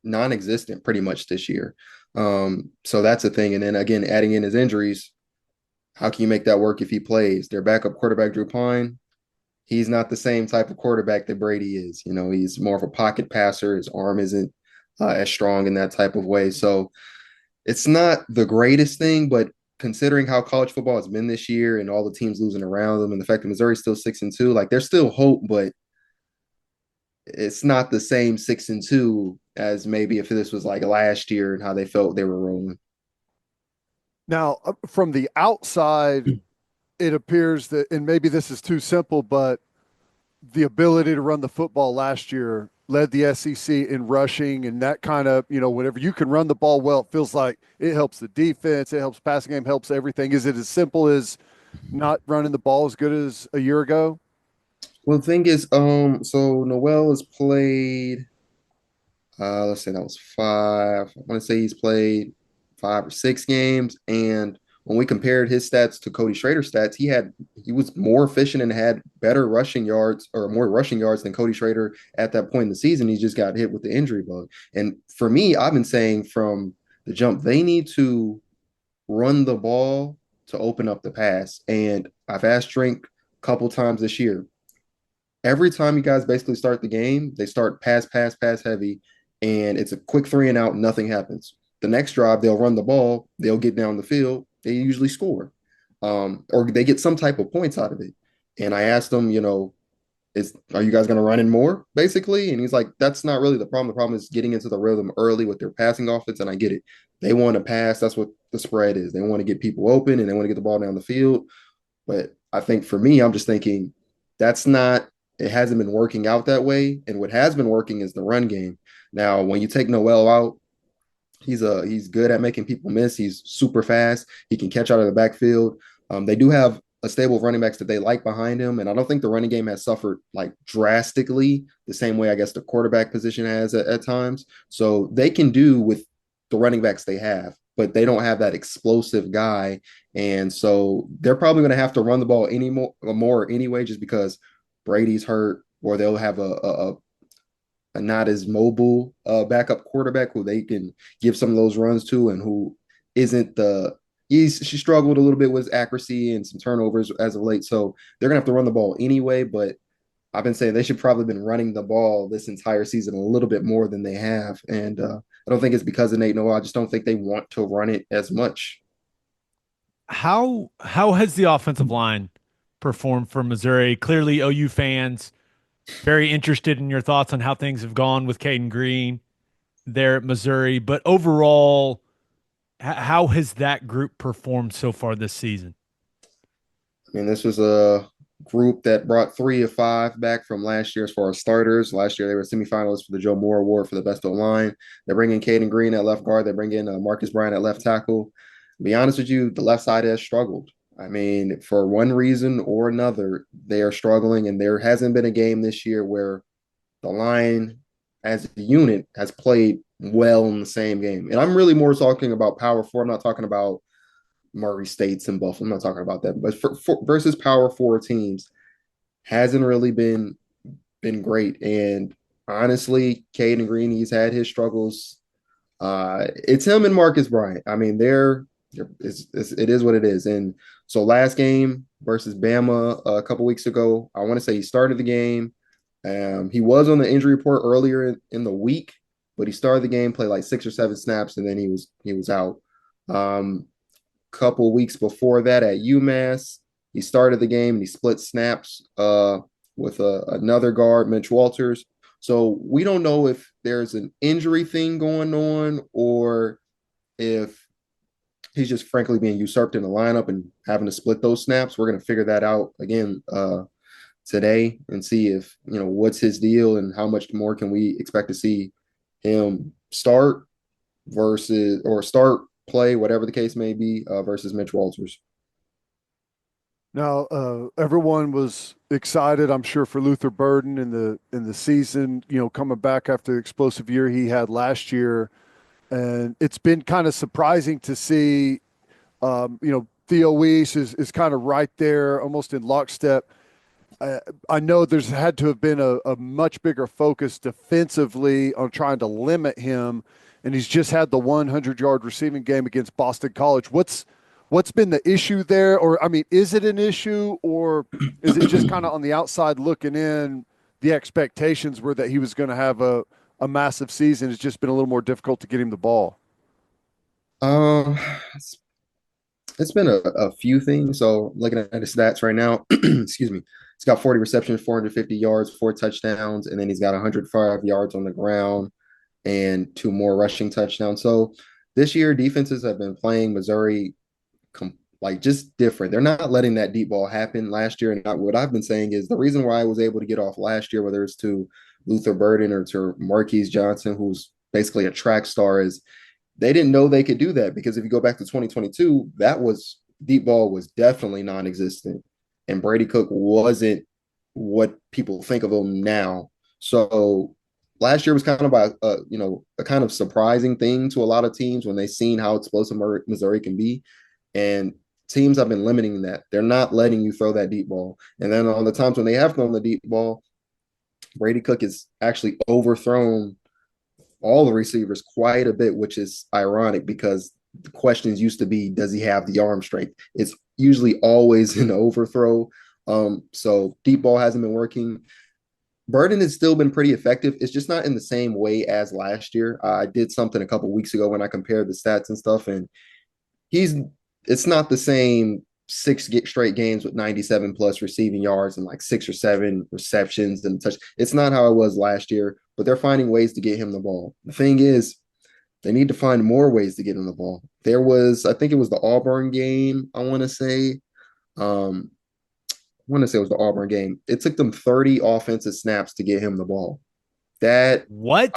non-existent pretty much this year. So that's a thing. And then again, adding in his injuries, how can you make that work if he plays? Their backup quarterback, Drew Pine, he's not the same type of quarterback that Brady is. He's more of a pocket passer. His arm isn't as strong in that type of way. So it's not the greatest thing, but considering how college football has been this year and all the teams losing around them and the fact that Missouri's still 6-2, like there's still hope, but it's not the same 6-2 as maybe if this was like last year and how they felt they were rolling. Now, from the outside, it appears that, and maybe this is too simple, but the ability to run the football last year led the SEC in rushing and that kind of, whenever you can run the ball well, it feels like it helps the defense, it helps passing game, helps everything. Is it as simple as not running the ball as good as a year ago? Well, the thing is, so Noel has played, let's say that was 5. I want to say he's played 5 or 6 games. And when we compared his stats to Cody Schrader's stats, he was more efficient and had better rushing yards or more rushing yards than Cody Schrader at that point in the season. He just got hit with the injury bug. And for me, I've been saying from the jump, they need to run the ball to open up the pass. And I've asked Drink a couple times this year. Every time you guys basically start the game, they start pass, pass, pass heavy, and it's a quick 3-and-out, nothing happens. The next drive, they'll run the ball, they'll get down the field, they usually score, or they get some type of points out of it. And I asked him, are you guys going to run in more, basically? And he's like, that's not really the problem. The problem is getting into the rhythm early with their passing offense, and I get it. They want to pass. That's what the spread is. They want to get people open, and they want to get the ball down the field. But I think for me, I'm just thinking that's not – it hasn't been working out that way. And what has been working is the run game. Now, when you take Noel out, he's good at making people miss. He's super fast. He can catch out of the backfield. They do have a stable of running backs that they like behind him, and I don't think the running game has suffered like drastically the same way I guess the quarterback position has at times. So they can do with the running backs they have. but they don't have that explosive guy. And so they're probably going to have to run the ball more anyway, just because Brady's hurt, or they'll have a not as mobile backup quarterback who they can give some of those runs to, and who isn't the she struggled a little bit with accuracy and some turnovers as of late. So they're gonna have to run the ball anyway. But I've been saying they should probably been running the ball this entire season a little bit more than they have. And I don't think it's because of Nate Noah. I just don't think they want to run it as much. How has the offensive line performed for Missouri? Clearly, OU fans very interested in your thoughts on how things have gone with Caden Green there at Missouri. But overall, how has that group performed so far this season? I mean, this was a group that brought 3 of 5 back from last year as far as starters. Last year, they were semifinalists for the Joe Moore Award for the best O-line. They're bringing Caden Green at left guard. They bring in Marcus Bryant at left tackle. To be honest with you, the left side has struggled. I mean, for one reason or another, they are struggling, and there hasn't been a game this year where the line as a unit has played well in the same game. And I'm really more talking about Power Four. I'm not talking about Murray States and Buffalo. I'm not talking about that. But versus Power Four teams, hasn't really been great. And honestly, Caden Green, he's had his struggles. It's him and Marcus Bryant. I mean, it is what it is. And so last game versus Bama a couple weeks ago, I want to say he started the game. He was on the injury report earlier in the week, but he started the game, played like 6 or 7 snaps, and then he was out. Couple weeks before that at UMass, he started the game and he split snaps with another guard, Mitch Walters. So we don't know if there's an injury thing going on, or if he's just frankly being usurped in the lineup and having to split those snaps. We're going to figure that out again today and see if, what's his deal and how much more can we expect to see him start play, whatever the case may be, versus Mitch Walters. Now, everyone was excited, I'm sure, for Luther Burden in the season, coming back after the explosive year he had last year. And it's been kind of surprising to see, Theo Weiss is kind of right there, almost in lockstep. I know there's had to have been a much bigger focus defensively on trying to limit him, and he's just had the 100-yard receiving game against Boston College. What's been the issue there? Or, I mean, is it an issue, or is it just kind of on the outside looking in, the expectations were that he was going to have a massive season? It's just been a little more difficult to get him the ball. Um, it's been a few things. So looking at his stats right now, excuse me, he's got 40 receptions, 450 yards, 4 touchdowns, and then he's got 105 yards on the ground and 2 more rushing touchdowns. So this year, defenses have been playing Missouri just different. They're not letting that deep ball happen. Last year, and what I've been saying is the reason why I was able to get off last year, whether it's to Luther Burden or to Marquise Johnson, who's basically a track star, is they didn't know they could do that, because if you go back to 2022, deep ball was definitely non-existent, and Brady Cook wasn't what people think of him now. So last year was kind of a kind of surprising thing to a lot of teams when they seen how explosive Missouri can be, and teams have been limiting that. They're not letting you throw that deep ball, and then on the times when they have thrown the deep ball, Brady Cook has actually overthrown all the receivers quite a bit, which is ironic because the questions used to be, does he have the arm strength? It's usually always an overthrow. So deep ball hasn't been working. Burden has still been pretty effective. It's just not in the same way as last year. I did something a couple of weeks ago when I compared the stats and stuff, and it's not the same 6 straight games with 97 plus receiving yards and like 6 or 7 receptions and touch. It's not how it was last year, but they're finding ways to get him the ball. The thing is, they need to find more ways to get him the ball. I think it was the Auburn game. I want to say it was the Auburn game. It took them 30 offensive snaps to get him the ball. That What?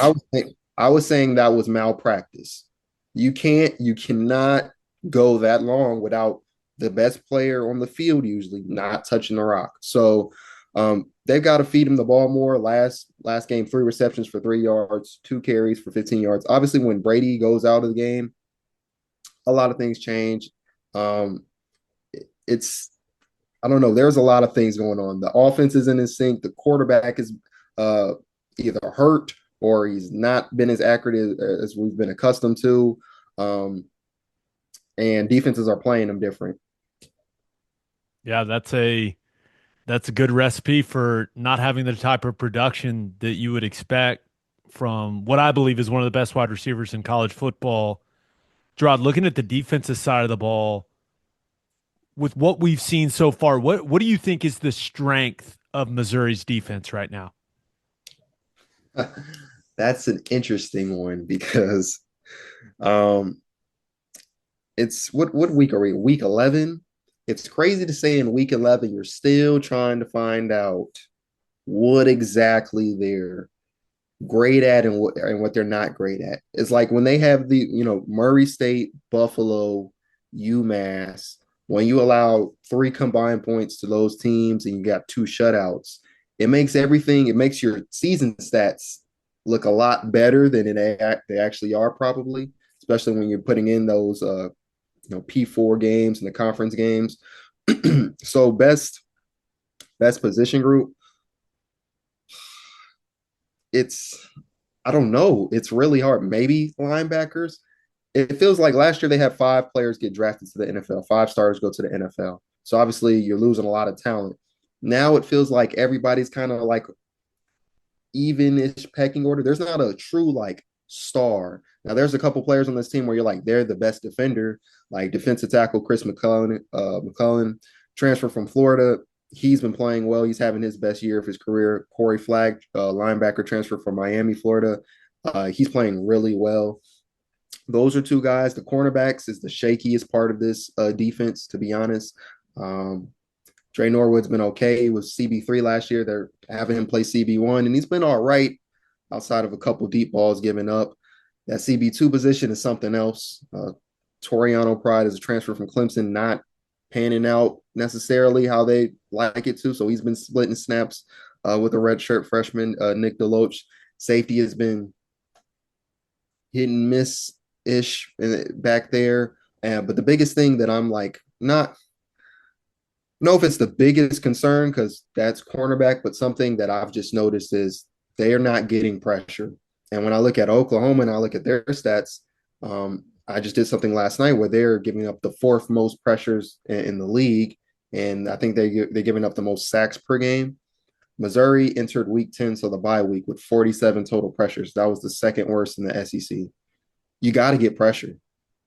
I was saying that was malpractice. You cannot go that long without the best player on the field usually not touching the rock. So they've got to feed him the ball more. Last game, 3 receptions for 3 yards, 2 carries for 15 yards. Obviously, when Brady goes out of the game, a lot of things change. Um, it's I don't know. There's a lot of things going on. The offense isn't in sync. The quarterback is uh, either hurt or he's not been as accurate as we've been accustomed to. Um, and defenses are playing them different. Yeah, that's a good recipe for not having the type of production that you would expect from what I believe is one of the best wide receivers in college football. Jarod, looking at the defensive side of the ball, with what we've seen so far, what do you think is the strength of Missouri's defense right now? That's an interesting one because um, it's what week are we? Week 11. It's crazy to say in week 11 you're still trying to find out what exactly they're great at and what they're not great at. It's like when they have the, Murray State, Buffalo, UMass, when you allow 3 combined points to those teams and you got 2 shutouts, it makes your season stats look a lot better than they actually are probably, especially when you're putting in those P4 games and the conference games. So best position group, it's I don't know. It's really hard. Maybe linebackers. It feels like last year they had 5 players get drafted to the NFL. 5 starters go to the NFL. So obviously you're losing a lot of talent. Now it feels like everybody's kind of like even-ish pecking order. There's not a true like star. Now there's a couple players on this team where you're like they're the best defender, like defensive tackle Chris McCullough, transfer from Florida. He's been playing well. He's having his best year of his career. Corey Flagg, linebacker transfer from Miami, Florida. He's playing really well. Those are 2 guys. The cornerbacks is the shakiest part of this defense, to be honest. Um, Dre Norwood's been okay with CB3 last year. They're having him play CB1, and he's been all right outside of a couple deep balls given up. That CB2 position is something else. Toriano Pride is a transfer from Clemson, not panning out necessarily how they like it to. So he's been splitting snaps with a redshirt freshman, Nick Deloach. Safety has been hit and miss ish back there. But the biggest thing that I'm like, not know if it's the biggest concern because that's cornerback, but something that I've just noticed is they are not getting pressure. And when I look at Oklahoma and I look at their stats, I just did something last night where they're giving up the 4th most pressures in the league, and I think they're giving up the most sacks per game. Missouri entered week 10, so the bye week, with 47 total pressures. That was the 2nd worst in the SEC. You got to get pressure.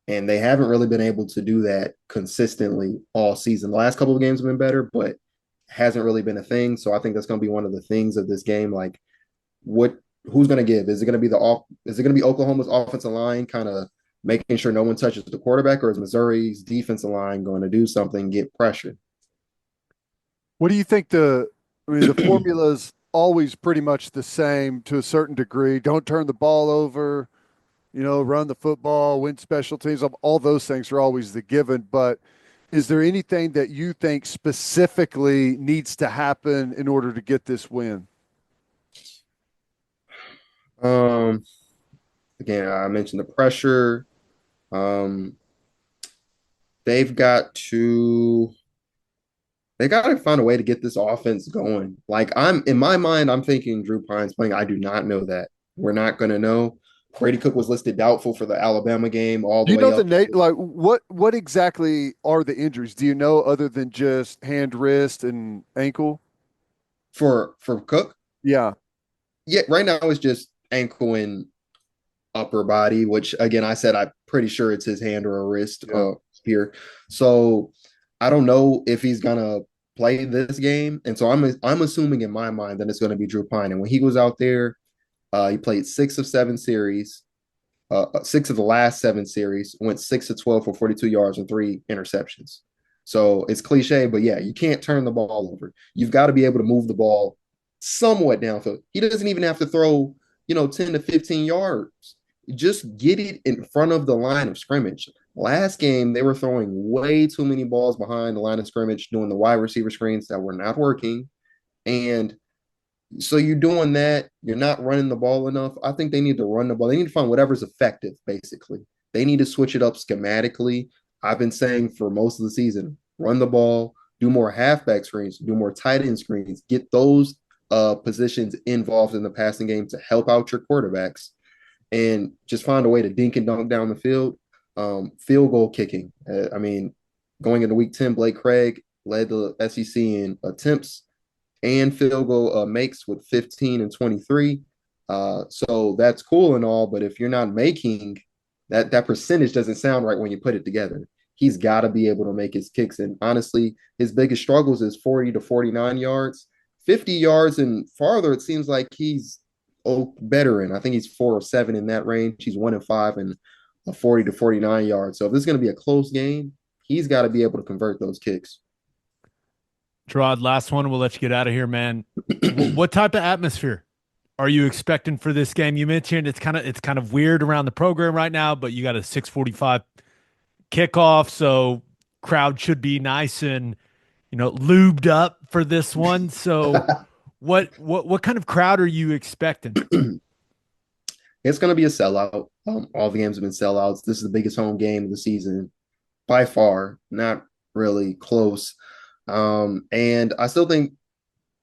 And they haven't really been able to do that consistently all season. The last couple of games have been better, but hasn't really been a thing. So I think that's going to be one of the things of this game. Like, who's going to give? Is it going to be Oklahoma's offensive line kind of making sure no one touches the quarterback, or is Missouri's defensive line going to do something, get pressure? What do you think the formula's always pretty much the same to a certain degree. Don't turn the ball over, run the football, win special teams. All those things are always the given. But is there anything that you think specifically needs to happen in order to get this win? Um, Again, I mentioned the pressure. Um, they've got to they got to find a way to get this offense going. Like I'm in my mind, I'm thinking Drew Pine's playing. I do not know that. We're not going to know. Brady Cook was listed doubtful for the Alabama game all Do the you way know up like what exactly are the injuries? Do you know other than just hand, wrist, and ankle? for Cook. Yeah. Yeah, right now it's just ankle and upper body, which again I said I'm pretty sure it's his hand or a wrist Yeah. here. So I don't know if he's gonna play this game, and so I'm assuming in my mind that it's gonna be Drew Pine. And when he was out there, he played 6 of 7 series, 6 of the last 7 series, went 6 of 12 for 42 yards and 3 interceptions. So it's cliche, but yeah, you can't turn the ball over. You've got to be able to move the ball somewhat downfield. He doesn't even have to throw, 10 to 15 yards. Just get it in front of the line of scrimmage. Last game, they were throwing way too many balls behind the line of scrimmage, doing the wide receiver screens that were not working. And so you're doing that. You're not running the ball enough. I think they need to run the ball. They need to find whatever's effective, basically. they need to switch it up schematically. I've been saying for most of the season, run the ball, do more halfback screens, do more tight end screens, get those positions involved in the passing game to help out your quarterbacks, and just find a way to dink and dunk down the field. Field goal kicking. I mean, going into week 10, Blake Craig led the SEC in attempts and field goal makes with 15 and 23. So that's cool and all, but if you're not making that percentage doesn't sound right when you put it together. He's got to be able to make his kicks. And honestly, his biggest struggles is 40 to 49 yards. 50 yards and farther, it seems like he's better in. I think he's 4 or 7 in that range. He's 1 and 5 and a 40 to 49 yards. So if this is going to be a close game, he's got to be able to convert those kicks. Jarod, last one. We'll let you get out of here, man. What type of atmosphere are you expecting for this game? You mentioned it's kind of weird around the program right now, but you got a 6:45 kickoff, so crowd should be nice and lubed up for this one. So what kind of crowd are you expecting? It's going to be a sellout. All the games have been sellouts. This is the biggest home game of the season by far, not really close. And I still think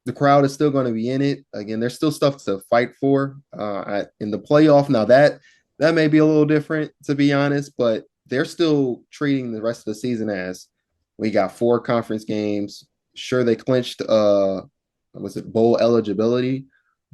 the crowd is still going to be in it. Again, there's still stuff to fight for in the playoff. Now that may be a little different, to be honest, but they're still treating the rest of the season as we got 4 conference games. Sure, they clinched bowl eligibility,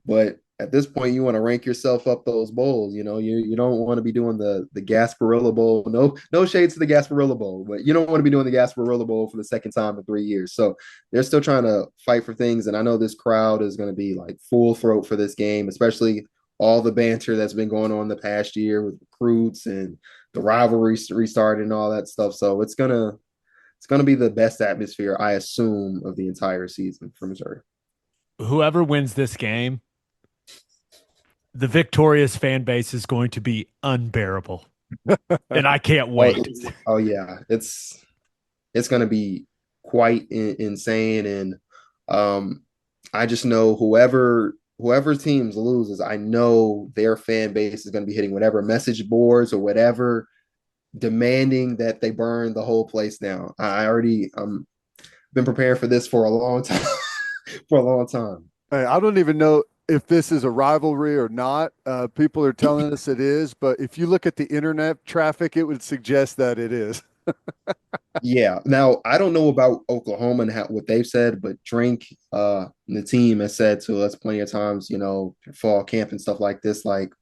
but at this point, you want to rank yourself up those bowls. You don't want to be doing the Gasparilla Bowl. No shades to the Gasparilla Bowl, but you don't want to be doing the Gasparilla Bowl for the second time in 3 years. So they're still trying to fight for things, and I know this crowd is going to be like full throat for this game, especially all the banter that's been going on the past year with recruits and the rivalry restarted and all that stuff. So it's gonna be the best atmosphere, I assume, of the entire season for Missouri. Whoever wins this game, the victorious fan base is going to be unbearable, and I can't wait. Oh yeah, it's going to be quite insane, and I just know whoever teams loses, I know their fan base is going to be hitting whatever message boards or whatever, demanding that they burn the whole place down. I already been preparing for this for a long time, for a long time. Hey, I don't even know if this is a rivalry or not. People are telling us it is, but if you look at the internet traffic, it would suggest that it is. Yeah. Now, I don't know about Oklahoma and what they've said, but Drink, the team has said to us plenty of times, fall camp and stuff like this, like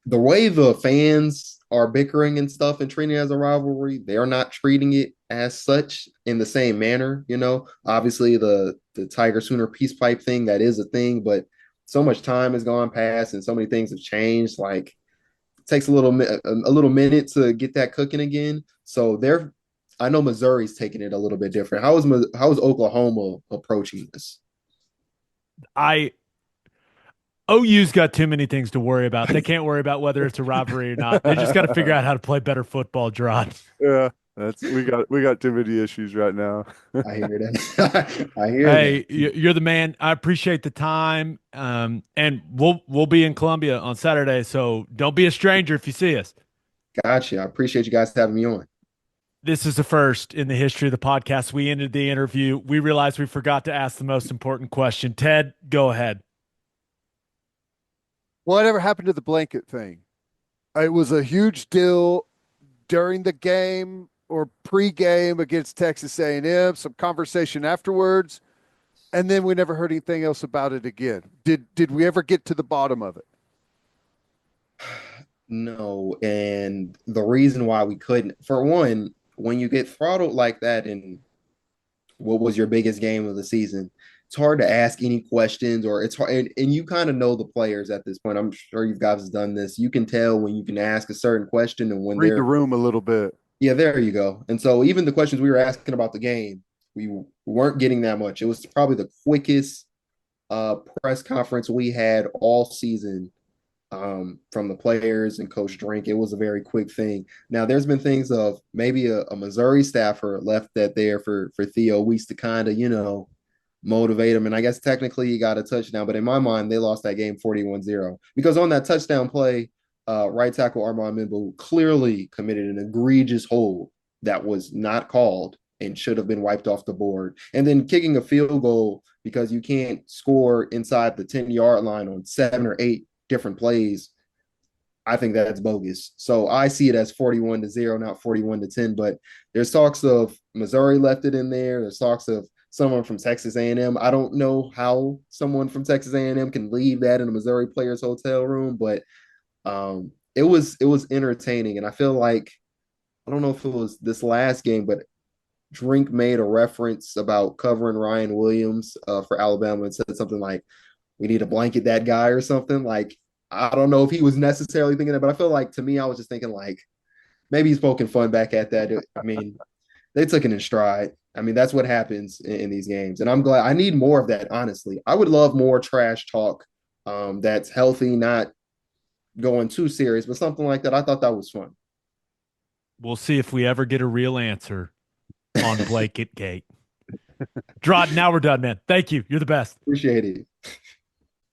the way the fans are bickering and stuff and treating it as a rivalry, they are not treating it as such in the same manner. Obviously the Tiger Sooner peace pipe thing, that is a thing, but so much time has gone past and so many things have changed. Like it takes a little minute to get that cooking again. So I know Missouri's taking it a little bit different. How is Oklahoma approaching this? OU's got too many things to worry about. They can't worry about whether it's a rivalry or not. They just got to figure out how to play better football, Jarod. Yeah, we got too many issues right now. I hear that. I hear Hey, that. you're the man. I appreciate the time. And we'll be in Columbia on Saturday, so don't be a stranger if you see us. Gotcha. I appreciate you guys having me on. This is the first in the history of the podcast. We ended the interview. We realized we forgot to ask the most important question. Ted, go ahead. Whatever happened to the blanket thing? It was a huge deal during the game or pre-game against Texas A&M, some conversation afterwards, and then we never heard anything else about it again. Did we ever get to the bottom of it? No, and the reason why we couldn't, for one, when you get throttled like that, and what was your biggest game of the season, it's hard to ask any questions, or it's hard, and you kind of know the players at this point. I'm sure you guys have done this. You can tell when you can ask a certain question and when Read the room a little bit. Yeah, there you go. And so even the questions we were asking about the game, we weren't getting that much. It was probably the quickest press conference we had all season from the players and Coach Drink. It was a very quick thing. Now, there's been things of maybe a Missouri staffer left that there for Theo Weiss to kind of, motivate him. And I guess technically he got a touchdown, but in my mind, they lost that game 41-0 because on that touchdown play, right tackle Armand Mimbo clearly committed an egregious hold that was not called and should have been wiped off the board. And then kicking a field goal because you can't score inside the 10-yard line on 7 or 8 different plays. I think that's bogus. So I see it as 41-0, not 41-10. But there's talks of Missouri left it in there. There's talks of someone from Texas A&M. I don't know how someone from Texas A&M can leave that in a Missouri player's hotel room, but it was entertaining. And I feel like, I don't know if it was this last game, but Drink made a reference about covering Ryan Williams for Alabama and said something like, "We need to blanket that guy" or something. Like, I don't know if he was necessarily thinking that, but I feel like, to me, I was just thinking like maybe he's poking fun back at that. I mean, they took it in stride. I mean, that's what happens in these games, and I'm glad. I need more of that. Honestly, I would love more trash talk that's healthy, not going too serious, but something like that. I thought that was fun. We'll see if we ever get a real answer on Blanket Gate. Jarod, now we're done, man. Thank you. You're the best. Appreciate it.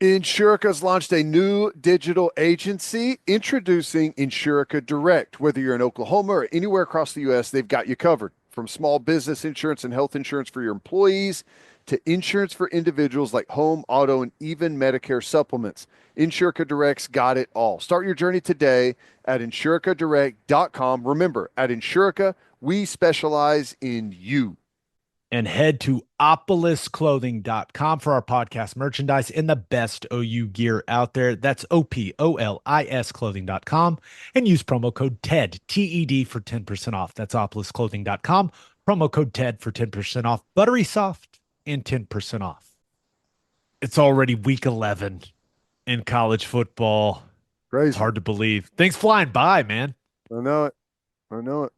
Insurica's launched a new digital agency introducing Insurica Direct. Whether you're in Oklahoma or anywhere across the U.S., they've got you covered. From small business insurance and health insurance for your employees to insurance for individuals like home, auto, and even Medicare supplements. Insurica Direct's got it all. Start your journey today at insuricadirect.com. Remember, at Insurica, we specialize in you. And head to opolisclothing.com for our podcast merchandise and the best OU gear out there. That's OPOLIS clothing.com, and use promo code TED, TED, for 10% off. That's opolisclothing.com. Promo code TED for 10% off. Buttery soft and 10% off. It's already week 11 in college football. Crazy. It's hard to believe. Things flying by, man. I know it. I know it.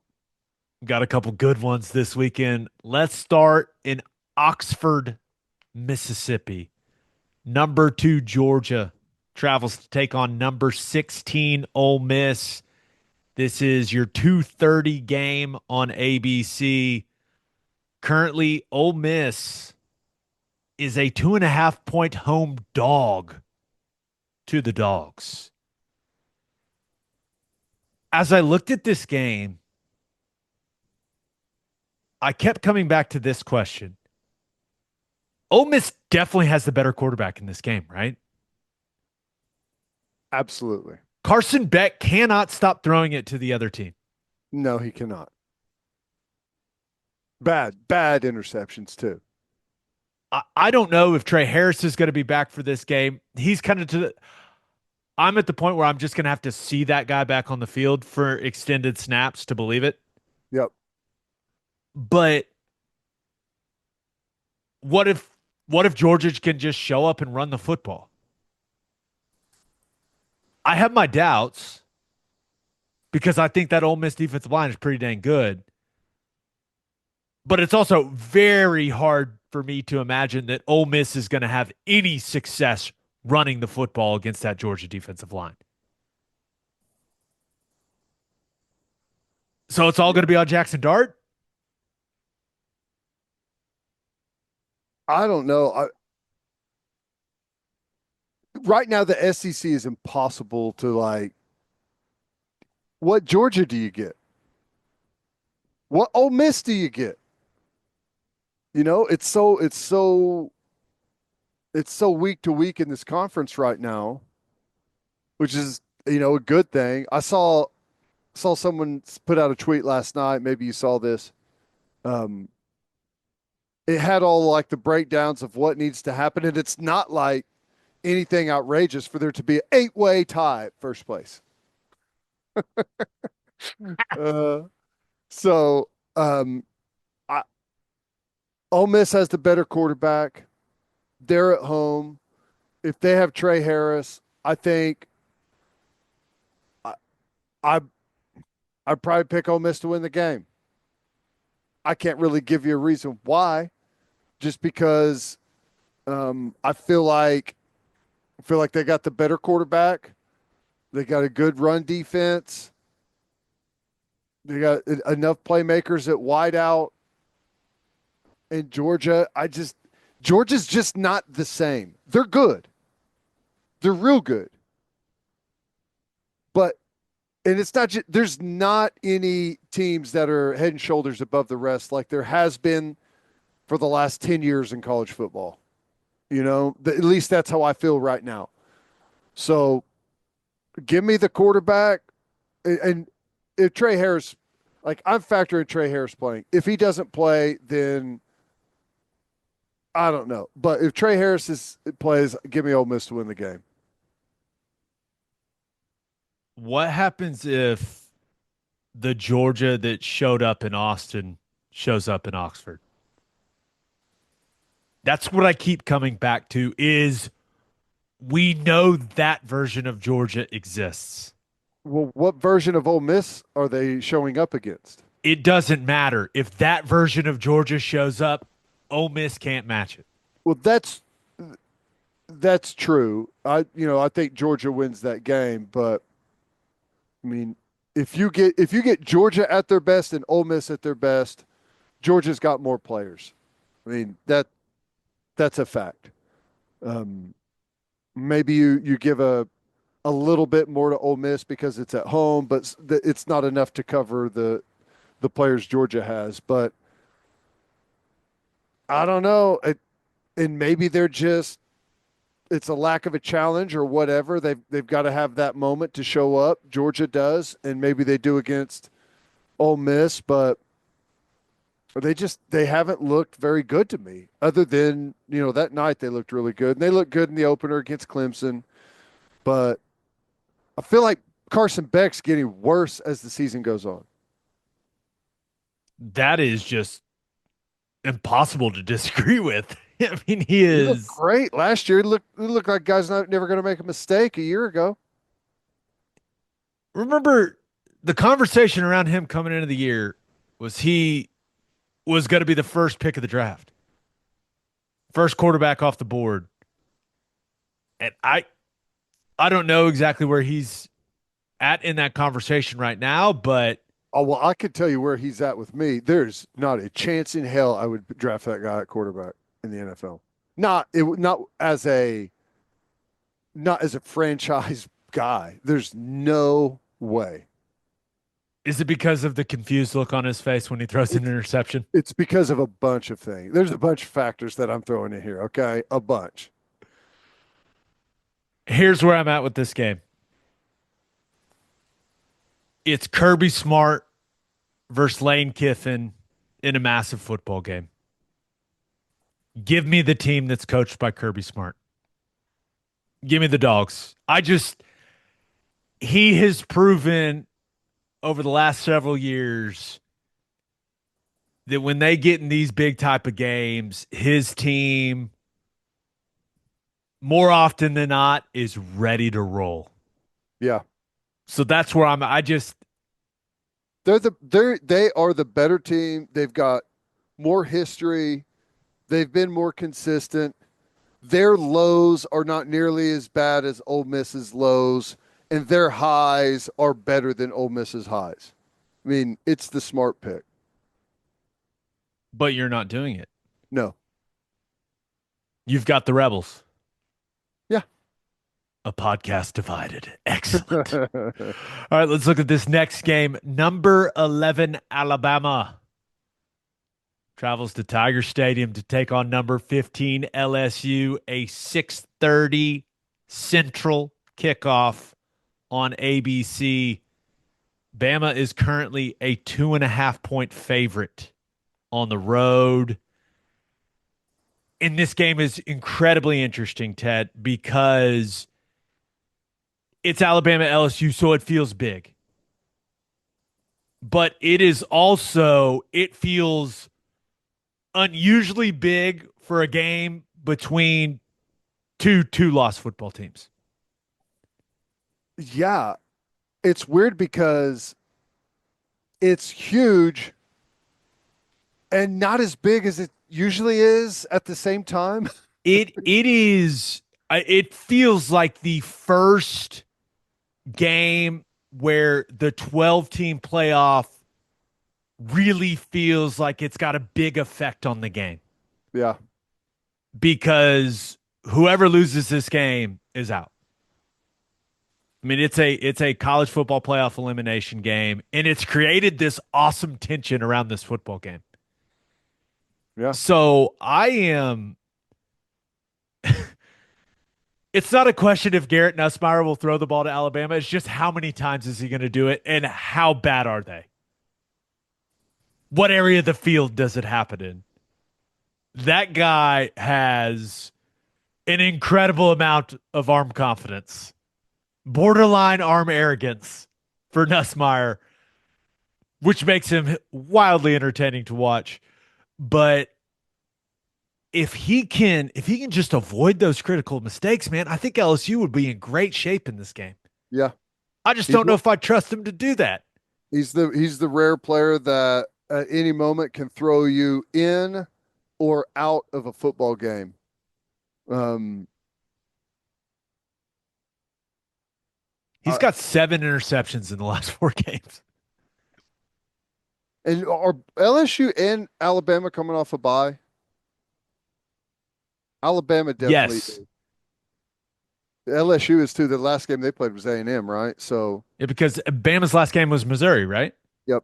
Got a couple good ones this weekend. Let's start in Oxford, Mississippi. Number 2 Georgia travels to take on number 16 Ole Miss. This is your 2:30 game on ABC. Currently, Ole Miss is a 2.5-point home dog to the Dogs. As I looked at this game, I kept coming back to this question. Ole Miss definitely has the better quarterback in this game, right? Absolutely. Carson Beck cannot stop throwing it to the other team. No, he cannot. Bad interceptions too. I don't know if Trey Harris is going to be back for this game. He's kind of I'm at the point where I'm just going to have to see that guy back on the field for extended snaps to believe it. Yep. But what if Georgia can just show up and run the football? I have my doubts because I think that Ole Miss defensive line is pretty dang good. But it's also very hard for me to imagine that Ole Miss is going to have any success running the football against that Georgia defensive line. So it's all going to be on Jackson Dart? I don't know. Right now, the SEC is impossible to like. What Georgia do you get? What Ole Miss do you get? You know, it's so week to week in this conference right now, which is, you know, a good thing. I saw someone put out a tweet last night. Maybe you saw this. It had all like the breakdowns of what needs to happen, and it's not like anything outrageous for there to be an 8-way tie at first place. So Ole Miss has the better quarterback. They're at home. If they have Trey Harris, I think I'd probably pick Ole Miss to win the game. I can't really give you a reason why, just because I feel like they got the better quarterback. They got a good run defense. They got enough playmakers at wideout. And Georgia's just not the same. They're good. They're real good. but and it's not just, there's not any teams that are head and shoulders above the rest like there has been for the last 10 years in college football. At least that's how I feel right now. So give me the quarterback. And if Trey Harris, like I'm factoring Trey Harris playing. If he doesn't play, then I don't know. But if Trey Harris plays, give me Ole Miss to win the game. What happens if the Georgia that showed up in Austin shows up in Oxford? That's what I keep coming back to is we know that version of Georgia exists. Well, what version of Ole Miss are they showing up against? It doesn't matter. If that version of Georgia shows up, Ole Miss can't match it. Well, that's true. I think Georgia wins that game, but I mean, if you get Georgia at their best and Ole Miss at their best, Georgia's got more players. I mean, that's a fact. Maybe you give a little bit more to Ole Miss because it's at home, but it's not enough to cover the players Georgia has. But I don't know. And maybe it's a lack of a challenge or whatever. They've got to have that moment to show up. Georgia does, and maybe they do against Ole Miss, but they haven't looked very good to me. Other than that night they looked really good, and they looked good in the opener against Clemson. But I feel like Carson Beck's getting worse as the season goes on. That is just impossible to disagree with. I mean, he He looked is great last year. He looked like guys never going to make a mistake a year ago. remember the conversation around him coming into the year was he was going to be the first pick of the draft. First quarterback off the board. And I don't know exactly where he's at in that conversation right now, but Oh, well, I could tell you where he's at with me. There's not a chance in hell I would draft that guy at quarterback in the NFL. Not as a franchise guy. There's no way. is it because of the confused look on his face when he throws an interception? It's because of a bunch of things. There's a bunch of factors that I'm throwing in here, okay? A bunch. Here's where I'm at with this game. It's Kirby Smart versus Lane Kiffin in a massive football game. Give me the team that's coached by Kirby Smart. Give me the Dogs. He has proven over the last several years that when they get in these big type of games, his team more often than not is ready to roll. Yeah. So that's where They are the better team. They've got more history. They've been more consistent. Their lows are not nearly as bad as Ole Miss's lows, and their highs are better than Ole Miss's highs. I mean, it's the smart pick. but you're not doing it. No. You've got the Rebels. Yeah. A podcast divided. Excellent. All right, let's look at this next game. Number 11, Alabama travels to Tiger Stadium to take on number 15, LSU, a 6:30 Central kickoff on ABC. Bama is currently a 2.5-point favorite on the road. And this game is incredibly interesting, Ted, because it's Alabama LSU, so it feels big. But it feels unusually big for a game between two-loss football teams. Yeah. It's weird because it's huge and not as big as it usually is at the same time. It is. It feels like the first game where the 12-team playoff really feels like it's got a big effect on the game. Yeah. Because whoever loses this game is out. I mean, it's a college football playoff elimination game, and it's created this awesome tension around this football game. Yeah. So I am. It's not a question if Garrett Nussmeier will throw the ball to Alabama. It's just how many times is he going to do it, and how bad are they? What area of the field does it happen in? That guy has an incredible amount of arm confidence, borderline arm arrogance for Nussmeier, which makes him wildly entertaining to watch. But if he can just avoid those critical mistakes, man, I think LSU would be in great shape in this game. Yeah. I just He's don't know if I trust him to do that. he's the rare player that at any moment can throw you in or out of a football game. Um, He's got 7 interceptions in the last 4 games. and are LSU and Alabama coming off a bye? Alabama definitely Yes. is. LSU is too. The last game they played was A&M, right? So, Yeah, because Bama's last game was Missouri, right? yep,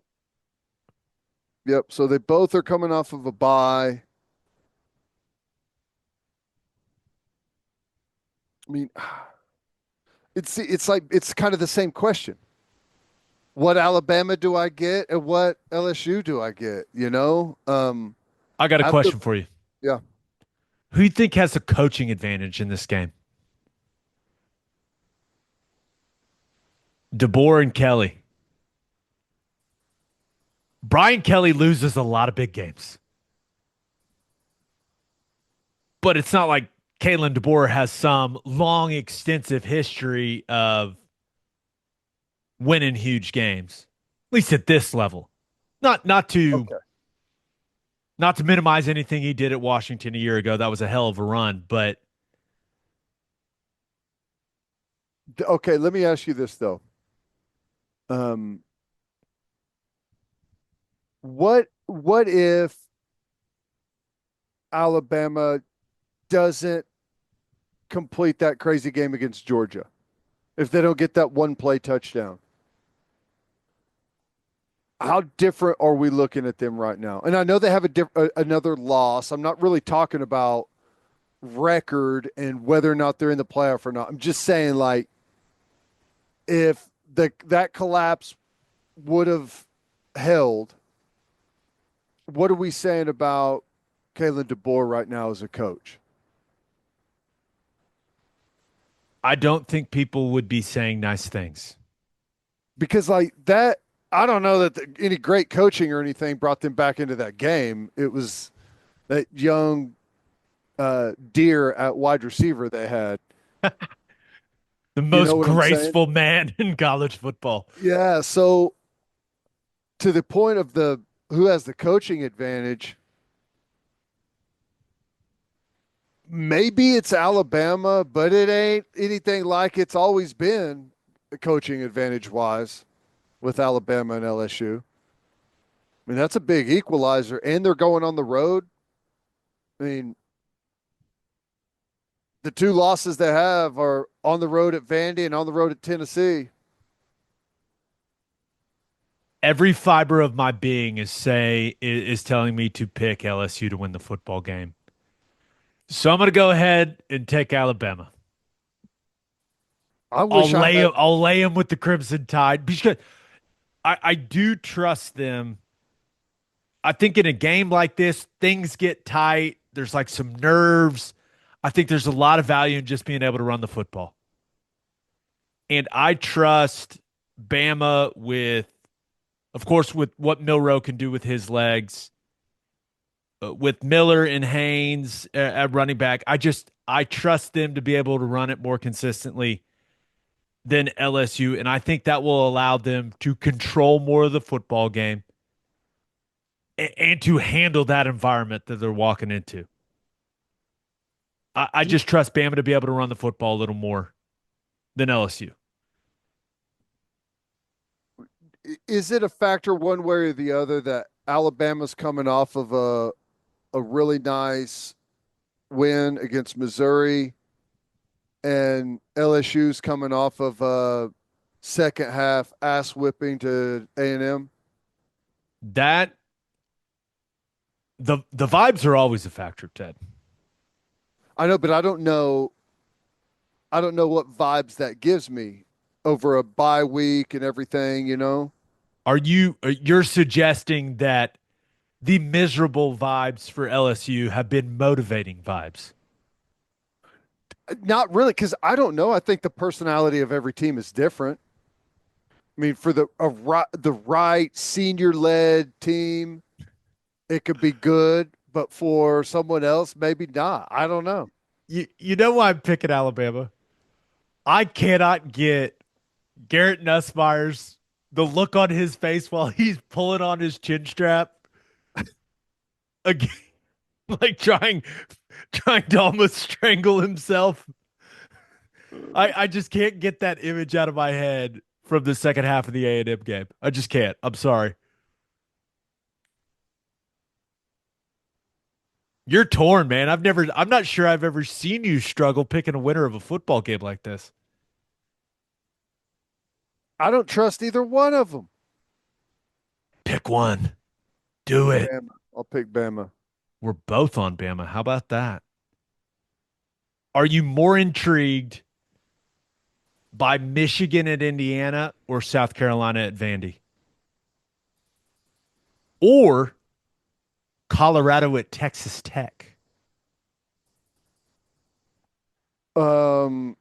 yep. So they both are coming off of a bye. I mean, it's like it's kind of the same question. What Alabama do I get, and what LSU do I get? I got a After question for you. yeah, Who do you think has the coaching advantage in this game? DeBoer and Kelly. Brian Kelly loses a lot of big games. But it's not like Kalen DeBoer has some long, extensive history of winning huge games, at least at this level. Not to okay, not to minimize anything he did at Washington a year ago. That was a hell of a run, but okay. Let me ask you this though. Um, what if Alabama doesn't complete that crazy game against Georgia? If they don't get that one play touchdown, how different are we looking at them right now? And I know they have another loss. I'm not really talking about record and whether or not they're in the playoff or not. I'm just saying, like, if that collapse would have held, what are we saying about Kalen DeBoer right now as a coach? I don't think people would be saying nice things. Because like that, I don't know that any great coaching or anything brought them back into that game. It was that young deer at wide receiver they had. The You know most what I'm saying? graceful man in college football. Yeah. So to the point of the who has the coaching advantage, maybe it's Alabama, but it ain't anything like it's always been coaching advantage wise with Alabama and LSU. I mean, that's a big equalizer, and they're going on the road. I mean, the two losses they have are on the road at Vandy and on the road at Tennessee. Every fiber of my being is telling me to pick LSU to win the football game. So I'm going to go ahead and take Alabama. I wish I had. I'll lay them with the Crimson Tide because I do trust them. I think in a game like this, things get tight. There's like some nerves. I think there's a lot of value in just being able to run the football. And I trust Bama with, of course, with what Milroe can do with his legs, with Miller and Haynes at running back. I trust them to be able to run it more consistently than LSU, and I think that will allow them to control more of the football game and to handle that environment that they're walking into. I just trust Bama to be able to run the football a little more than LSU. Is it a factor one way or the other that Alabama's coming off of a really nice win against Missouri, and LSU's coming off of a second half ass whipping to A&M. That the vibes are always a factor, Ted. I know, but I don't know. I don't know what vibes that gives me over a bye week and everything. You're suggesting that the miserable vibes for LSU have been motivating vibes? Not really, because I don't know. I think the personality of every team is different. I mean, for the right senior led team, it could be good, but for someone else, maybe not. I don't know. You know why I'm picking Alabama? I cannot get Garrett Nussmeier's the look on his face while he's pulling on his chin strap again, like trying to almost strangle himself. I just can't get that image out of my head from the second half of the A&M game. I just can't. I'm sorry. You're torn, man. I'm not sure I've ever seen you struggle picking a winner of a football game like this. I don't trust either one of them. Pick one. Do it. Bama. I'll pick Bama. We're both on Bama. How about that? Are you more intrigued by Michigan at Indiana or South Carolina at Vandy? Or Colorado at Texas Tech? Um,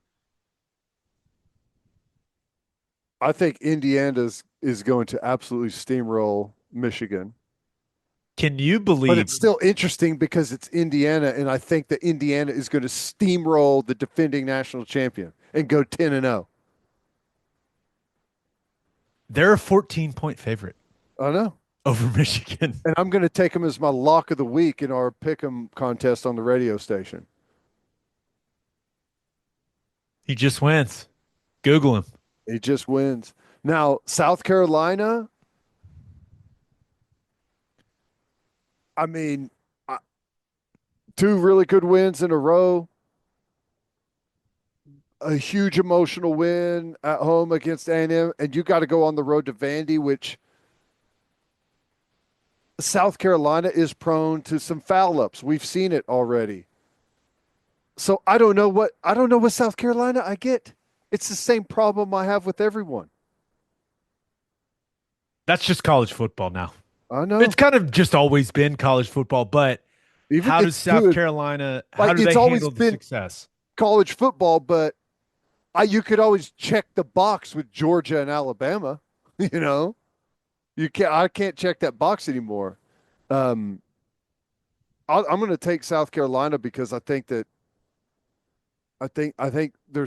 I think is going to absolutely steamroll Michigan. Can you But believe it's still interesting because it's Indiana, and I think that Indiana is going to steamroll the defending national champion and go 10-0. they're a 14-point favorite I know. over Michigan? And I'm going to take them as my lock of the week in our pick 'em contest on the radio station. He just wins. Google him. He just wins. Now, South Carolina, I mean, two really good wins in a row. A huge emotional win at home against A&M, and you got to go on the road to Vandy, which South Carolina is prone to some foul ups. We've seen it already. So I don't know what South Carolina I get. It's the same problem I have with everyone. That's just college football now. I know. It's kind of just always been college football, but Even how does South dude, Carolina, how like do it's they always handle the been success? college football, but you could always check the box with Georgia and Alabama. You know, I can't check that box anymore. Um, I'm going to take South Carolina because I think they're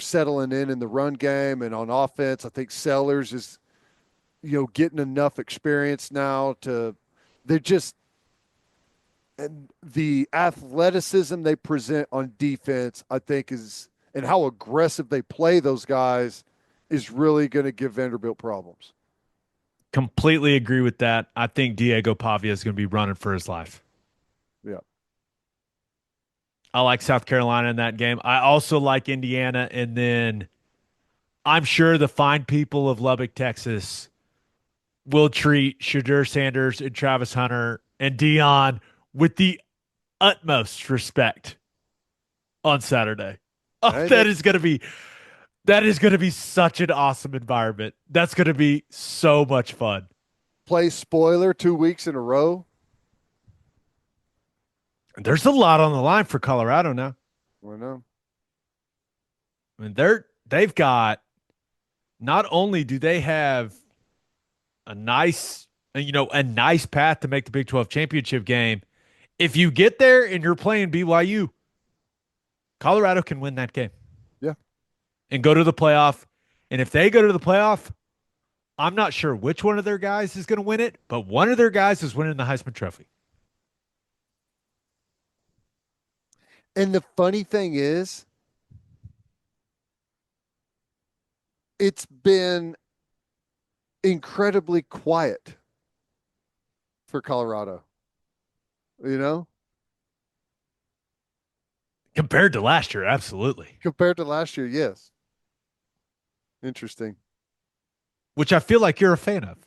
settling in the run game and on offense. I think Sellers is getting enough experience now to they're just and the athleticism they present on defense, I think is and how aggressive they play those guys is really going to give Vanderbilt problems. Completely agree with that. I think Diego Pavia is going to be running for his life. Yeah. I like South Carolina in that game. I also like Indiana. And then I'm sure the fine people of Lubbock, Texas will treat Shadur Sanders and Travis Hunter and Dion with the utmost respect on Saturday. Oh, Hey, that is going to be such an awesome environment. That's going to be so much fun. play spoiler 2 weeks in a row. There's a lot on the line for Colorado now. I know. I mean, they've got not only do they have a nice path to make the Big 12 championship game. If you get there and you're playing BYU, Colorado can win that game. Yeah. And go to the playoff. And if they go to the playoff, I'm not sure which one of their guys is going to win it, but one of their guys is winning the Heisman Trophy. And the funny thing is, it's been incredibly quiet for Colorado. You know? Compared to last year, absolutely. Compared to last year, yes. Interesting. Which I feel like you're a fan of.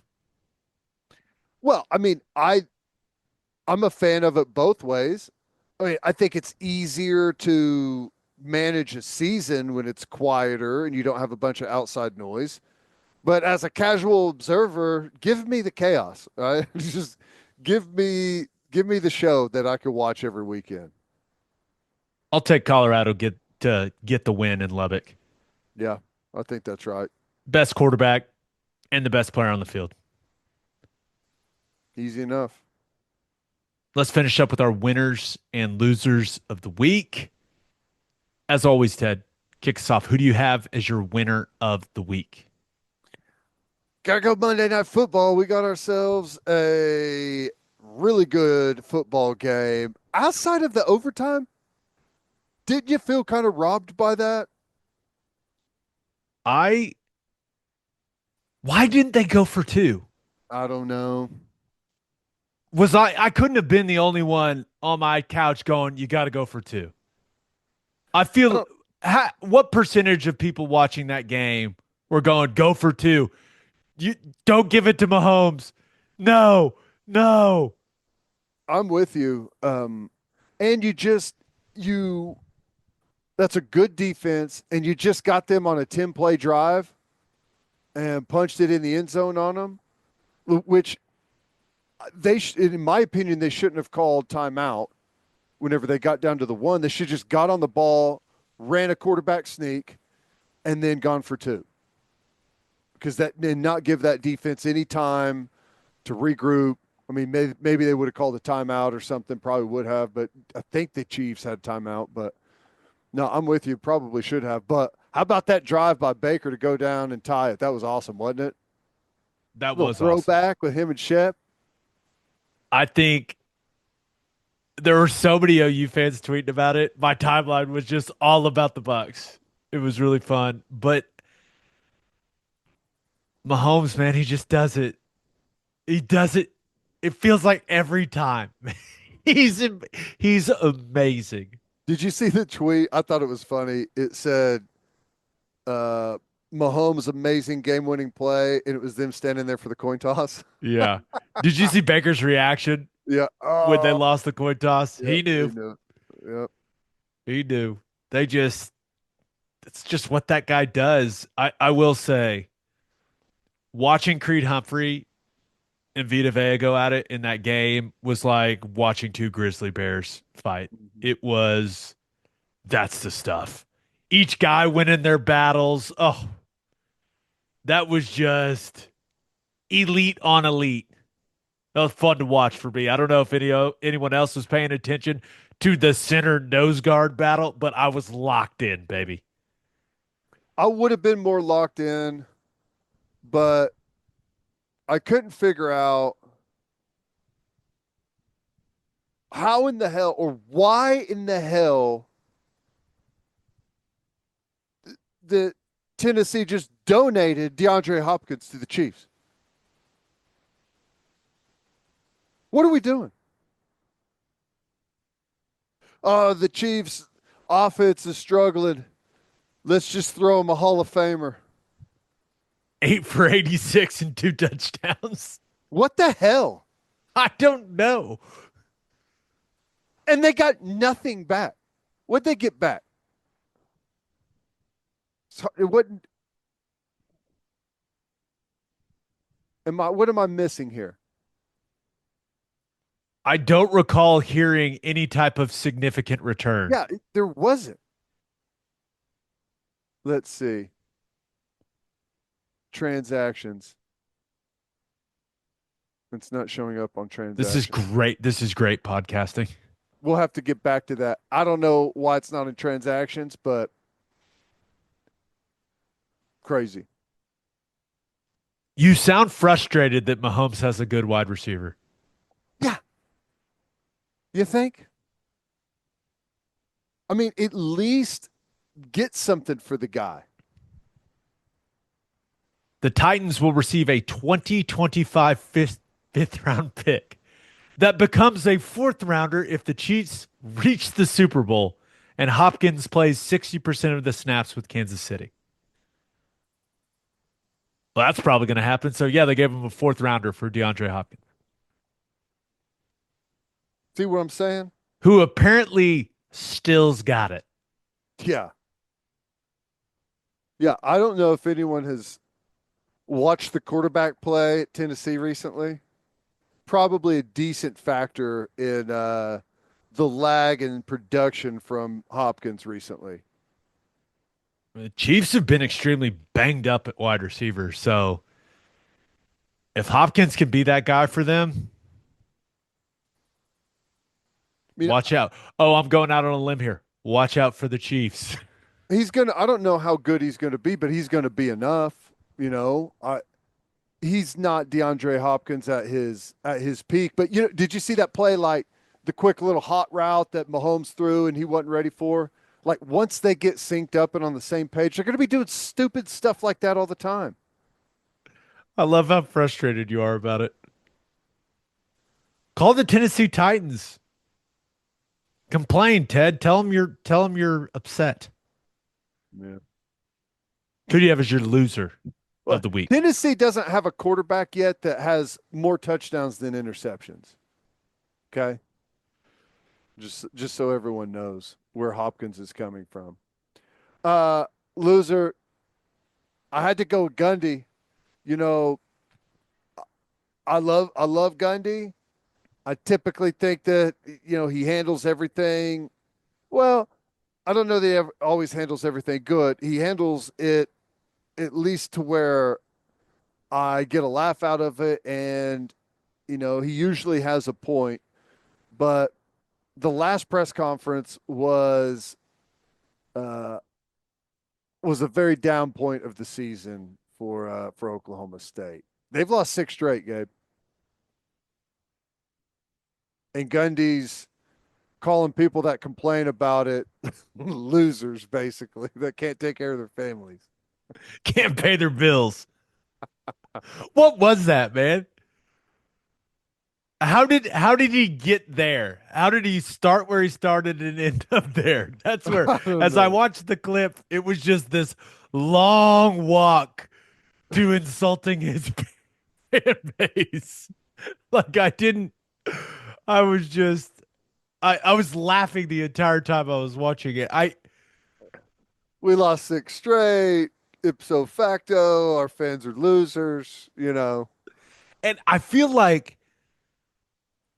Well, I mean, I'm a fan of it both ways. I mean, I think it's easier to manage a season when it's quieter and you don't have a bunch of outside noise. But as a casual observer, give me the chaos, right? Just give me the show that I could watch every weekend. I'll take Colorado get the win in Lubbock. Yeah, I think that's right. Best quarterback and the best player on the field. Easy enough. Let's finish up with our winners and losers of the week. As always, Ted, kick us off. Who do you have as your winner of the week? Gotta go Monday Night Football. We got ourselves a really good football game. Outside of the overtime, didn't you feel kind of robbed by that? I Why didn't they go for two? I don't know. I couldn't have been the only one on my couch going, you got to go for two. I I feel don't, what percentage of people watching that game were going, go for two? You don't give it to Mahomes. No, no. I'm with you. And you that's a good defense, and you just got them on a 10-play drive and punched it in the end zone on them, which in my opinion, they shouldn't have called timeout whenever they got down to the one. They should just got on the ball, ran a quarterback sneak, and then gone for two. Because that did not give that defense any time to regroup. I mean, maybe they would have called a timeout or something, probably would have, but I think the Chiefs had timeout. But no, I'm with you, probably should have. But how about that drive by Baker to go down and tie it? That was awesome, wasn't it? That Little was awesome. throwback with him and Shep. I think there were so many OU fans tweeting about it. My timeline was just all about the Bucs. It was really fun. But Mahomes, man, he just does it. He does it. It feels like every time. he's he's amazing. Did you see the tweet? I thought it was funny. It said, Mahomes' amazing game-winning play, and it was them standing there for the coin toss. Yeah. Did you see Baker's reaction Yeah. when they Oh, lost the coin toss? yeah, He knew. Yep. He knew. It's just what that guy does. I will say, watching Creed Humphrey and Vita Vea go at it in that game was like watching two grizzly bears fight. It was, that's the stuff. Each guy winning their battles. Oh, that was just elite on elite. That was fun to watch for me. I don't know if anyone else was paying attention to the center nose guard battle, but I was locked in, baby. I would have been more locked in, but I couldn't figure out how in the hell or why in the hell the Tennessee just donated DeAndre Hopkins to the Chiefs. What are we doing? Oh, the Chiefs offense is struggling. Let's just throw him a Hall of Famer. 8 for 86 and 2 touchdowns. What the hell? I don't know. And they got nothing back. What'd they get back? So it wouldn't. What am I missing here? I don't recall hearing any type of significant return. Yeah, there wasn't. Let's see. Transactions. It's not showing up on transactions. This is great. This is great podcasting. We'll have to get back to that. I don't know why it's not in transactions, but crazy. You sound frustrated that Mahomes has a good wide receiver. Yeah. You think? I mean, at least get something for the guy. The Titans will receive a 2025 fifth round pick that becomes a fourth rounder if the Chiefs reach the Super Bowl and Hopkins plays 60% of the snaps with Kansas City. Well, that's probably going to happen. So, yeah, they gave him a fourth rounder for DeAndre Hopkins, See what I'm saying? who apparently still's got it. Yeah. Yeah. I don't know if anyone has watched the quarterback play at Tennessee recently. Probably a decent factor in the lag in production from Hopkins recently. The Chiefs have been extremely banged up at wide receiver. So, if Hopkins can be that guy for them, I mean, watch out. Oh, I'm going out on a limb here. Watch out for the Chiefs. I don't know how good he's gonna be, but he's gonna be enough. He's not DeAndre Hopkins at his peak. But did you see that play, like the quick little hot route that Mahomes threw and he wasn't ready for? Like once they get synced up and on the same page, they're gonna be doing stupid stuff like that all the time. I love how frustrated you are about it. Call the Tennessee Titans. Complain, Ted. Tell them you're upset. Yeah. Who do you have as your loser Well, of the week? Tennessee doesn't have a quarterback yet that has more touchdowns than interceptions. Okay. Just so everyone knows where Hopkins is coming from. Loser, I had to go with Gundy. You know, I love Gundy. I typically think that he handles everything. Well, I don't know that he always handles everything good. He handles it at least to where I get a laugh out of it, and he usually has a point. But the last press conference uh, was a very down point of the season for Oklahoma State. They've lost six straight, Gabe, and Gundy's calling people that complain about it losers, basically, that can't take care of their families. Can't pay their bills. What was that, man? How did he get there? How did he start where he started and end up there? That's where, I don't as I know. watched the clip, it was just this long walk to insulting his fan base. Like I was just, I was laughing the entire time I was watching it. We lost six straight. Ipso facto, our fans are losers. And I feel like,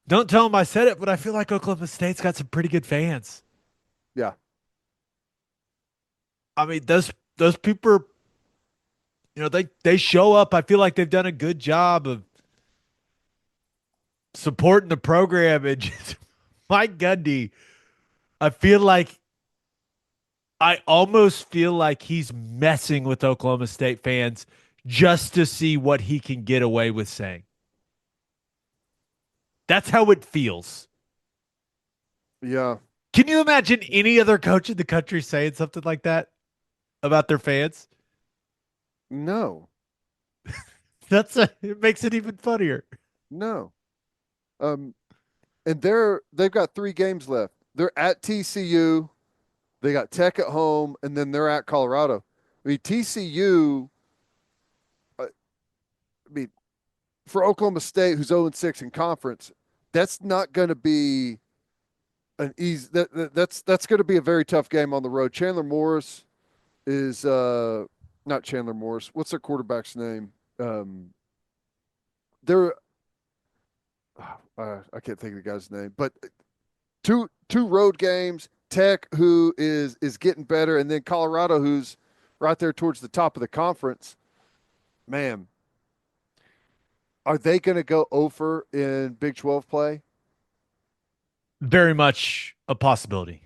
don't tell him I said it, but I feel like Oklahoma State's got some pretty good fans. Yeah. I mean, those people are, they show up. I feel like they've done a good job of supporting the program and just Mike Gundy. I feel like I almost feel like he's messing with Oklahoma State fans just to see what he can get away with saying. That's how it feels. Yeah. Can you imagine any other coach in the country saying something like that about their fans? No. It makes it even funnier. No. Um, and they've got three games left. They're at TCU, they got Tech at home, and then they're at Colorado. I mean, TCU, I mean, for Oklahoma State, who's 0-6 in conference, that's not going to be an easy. That's going to be a very tough game on the road. Chandler Morris is not Chandler Morris. What's their quarterback's name? They're I can't think of the guy's name, but two road games. Tech, who is getting better, and then Colorado, who's right there towards the top of the conference. Man, are they going to go over in Big 12 play? Very much a possibility.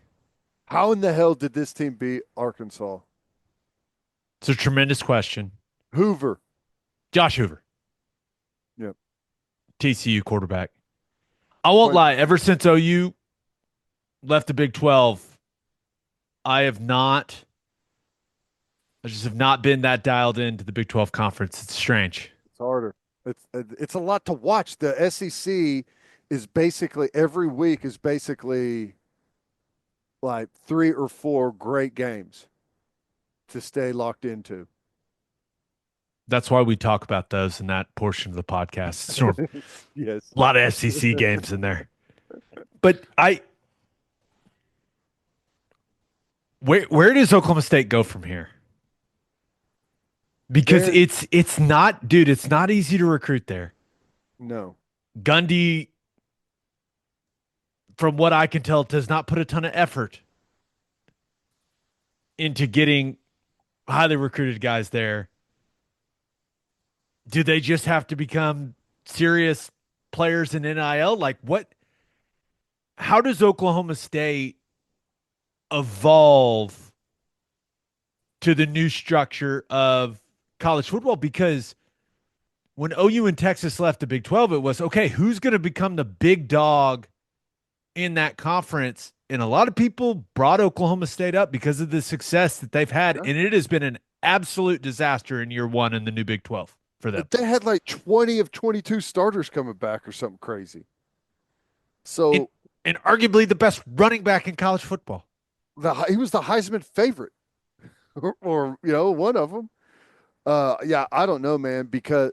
How in the hell did this team beat Arkansas? It's a tremendous question. Hoover. Josh Hoover, Yep. TCU quarterback. I won't lie. Ever since OU left the Big 12, I just have not been that dialed into the Big 12 conference. It's strange. It's harder. It's a lot to watch. The SEC is basically every week is basically like 3 or 4 great games to stay locked into. That's why we talk about those in that portion of the podcast. Sort of Yes. a lot of FCC games in there. But where does Oklahoma State go from here? Because There, it's not, dude, it's not easy to recruit there. no. Gundy, from what I can tell, does not put a ton of effort into getting highly recruited guys there. Do they just have to become serious players in NIL? Like what? How does Oklahoma State evolve to the new structure of college football? Because when OU and Texas left the Big 12, it was okay, who's going to become the big dog in that conference? And a lot of people brought Oklahoma State up because of the success that they've had. Yeah. And it has been an absolute disaster in year one in the new Big 12 for them. They had like 20 of 22 starters coming back or something crazy. So, And arguably the best running back in college football. he was the Heisman favorite, or one of them. Yeah, I don't know, man, because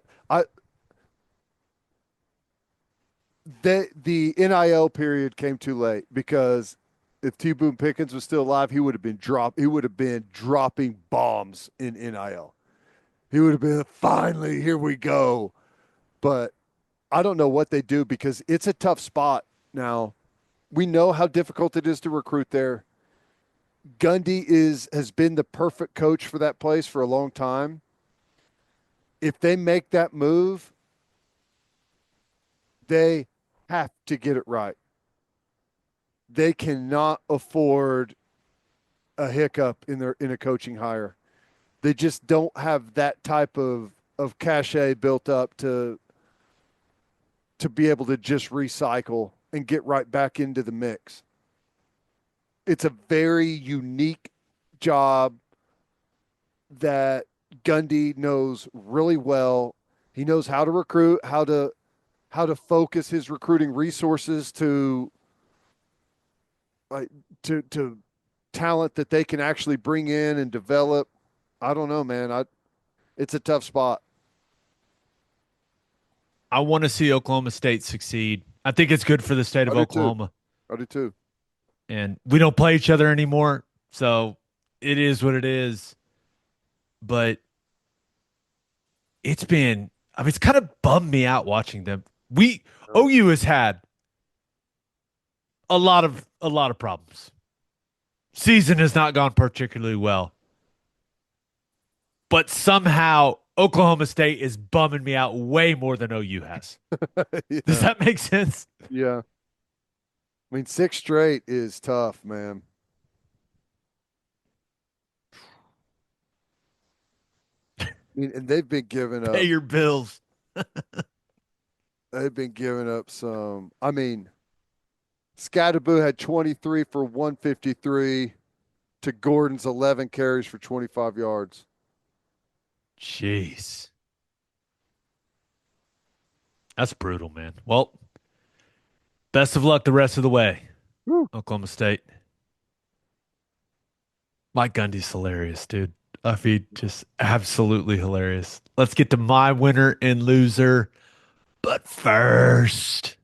the NIL period came too late, because if T. Boone Pickens was still alive, he would have been dropping bombs in NIL. He would have been, finally, here we go. But I don't know what they do, because it's a tough spot now. We know how difficult it is to recruit there. Gundy has been the perfect coach for that place for a long time. If they make that move, they have to get it right. They cannot afford a hiccup in a coaching hire. They just don't have that type of cachet built up to be able to just recycle and get right back into the mix. It's a very unique job that Gundy knows really well. He knows how to recruit, how to focus his recruiting resources to talent that they can actually bring in and develop. I don't know, man. It's a tough spot. I want to see Oklahoma State succeed. I think it's good for the state of Oklahoma. I do too. And we don't play each other anymore, so it is what it is. But it's kind of bummed me out watching them. OU has had a lot of problems. Season has not gone particularly well. But somehow Oklahoma State is bumming me out way more than OU has. Yeah. Does that make sense? Yeah. I mean, 6 straight is tough, man. I mean, and they've been giving up. Pay your bills. They've been giving up some. I mean, Scatterboo had 23 for 153 to Gordon's 11 carries for 25 yards. Jeez. That's brutal, man. Well, best of luck the rest of the way, Oklahoma State. Mike Gundy's hilarious, dude. Just absolutely hilarious. Let's get to my winner and loser. But first,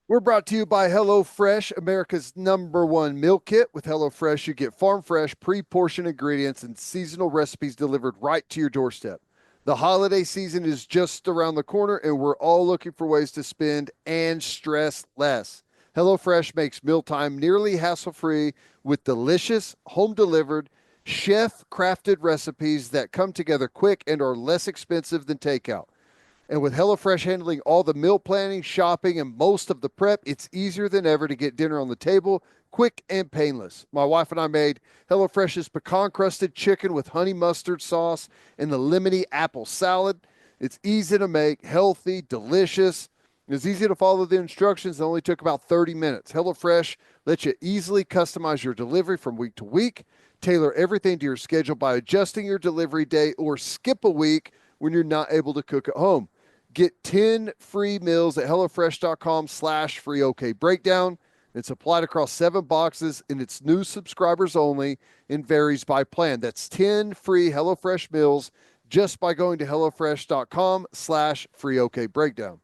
we're brought to you by HelloFresh, America's #1 meal kit. With HelloFresh, you get farm fresh, pre-portioned ingredients and seasonal recipes delivered right to your doorstep. The holiday season is just around the corner, and we're all looking for ways to spend and stress less. HelloFresh makes mealtime nearly hassle-free with delicious, home-delivered, chef-crafted recipes that come together quick and are less expensive than takeout. And with HelloFresh handling all the meal planning, shopping, and most of the prep, it's easier than ever to get dinner on the table, quick and painless. My wife and I made HelloFresh's pecan-crusted chicken with honey mustard sauce and the lemony apple salad. It's easy to make, healthy, delicious. It's easy to follow the instructions. It only took about 30 minutes. HelloFresh lets you easily customize your delivery from week to week, tailor everything to your schedule by adjusting your delivery day, or skip a week when you're not able to cook at home. Get 10 free meals at HelloFresh.com/free OK Breakdown. It's applied across 7 boxes, and it's new subscribers only and varies by plan. That's 10 free HelloFresh meals just by going to HelloFresh.com/free OK Breakdown.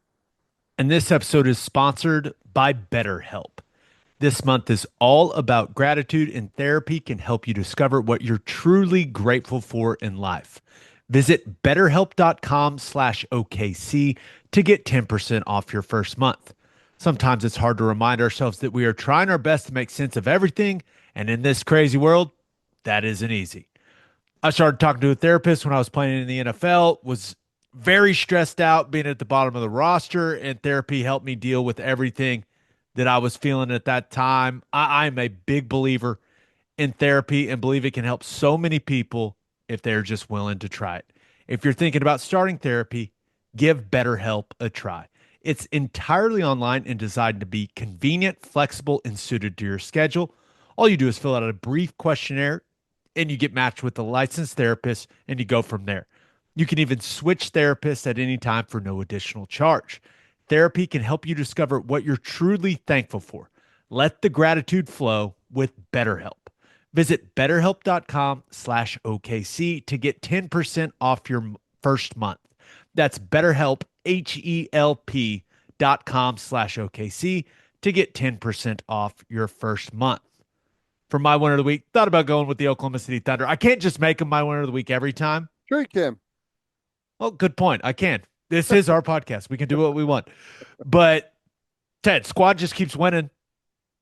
And this episode is sponsored by BetterHelp. This month is all about gratitude, and therapy can help you discover what you're truly grateful for in life. Visit betterhelp.com/OKC to get 10% off your first month. Sometimes it's hard to remind ourselves that we are trying our best to make sense of everything, and in this crazy world, that isn't easy. I started talking to a therapist when I was playing in the NFL, was very stressed out being at the bottom of the roster, and therapy helped me deal with everything that I was feeling at that time. I'm a big believer in therapy and believe it can help so many people if they're just willing to try it. If you're thinking about starting therapy, give BetterHelp a try. It's entirely online and designed to be convenient, flexible, and suited to your schedule. All you do is fill out a brief questionnaire and you get matched with a licensed therapist and you go from there. You can even switch therapists at any time for no additional charge. Therapy can help you discover what you're truly thankful for. Let the gratitude flow with BetterHelp. Visit betterhelp.com/OKC to get 10% off your first month. That's BetterHelp, HELP.com/OKC to get 10% off your first month. For my winner of the week, thought about going with the Oklahoma City Thunder. I can't just make them my winner of the week every time. Sure you can. Well, good point. I can. This is our podcast. We can do what we want. But Ted, squad just keeps winning,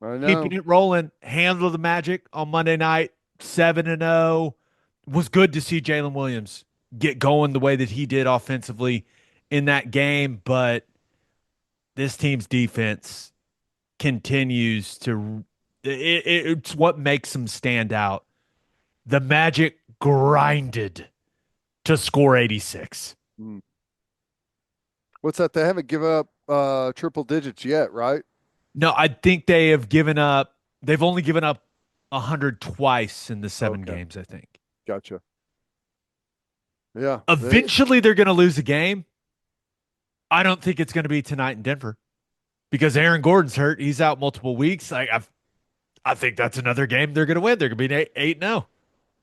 I know. keeping it rolling. Handle the Magic on Monday night, 7-0. Was good to see Jalen Williams get going the way that he did offensively in that game. But this team's defense continues to it's what makes them stand out. The Magic grinded to score 86. What's that? They haven't given up triple digits yet, right? No, I think they have given up. They've only given up 100 twice in the 7 games, I think. Gotcha. Yeah. Eventually, they're going to lose a game. I don't think it's going to be tonight in Denver because Aaron Gordon's hurt. He's out multiple weeks. I think that's another game they're going to win. They're going to be 8-0.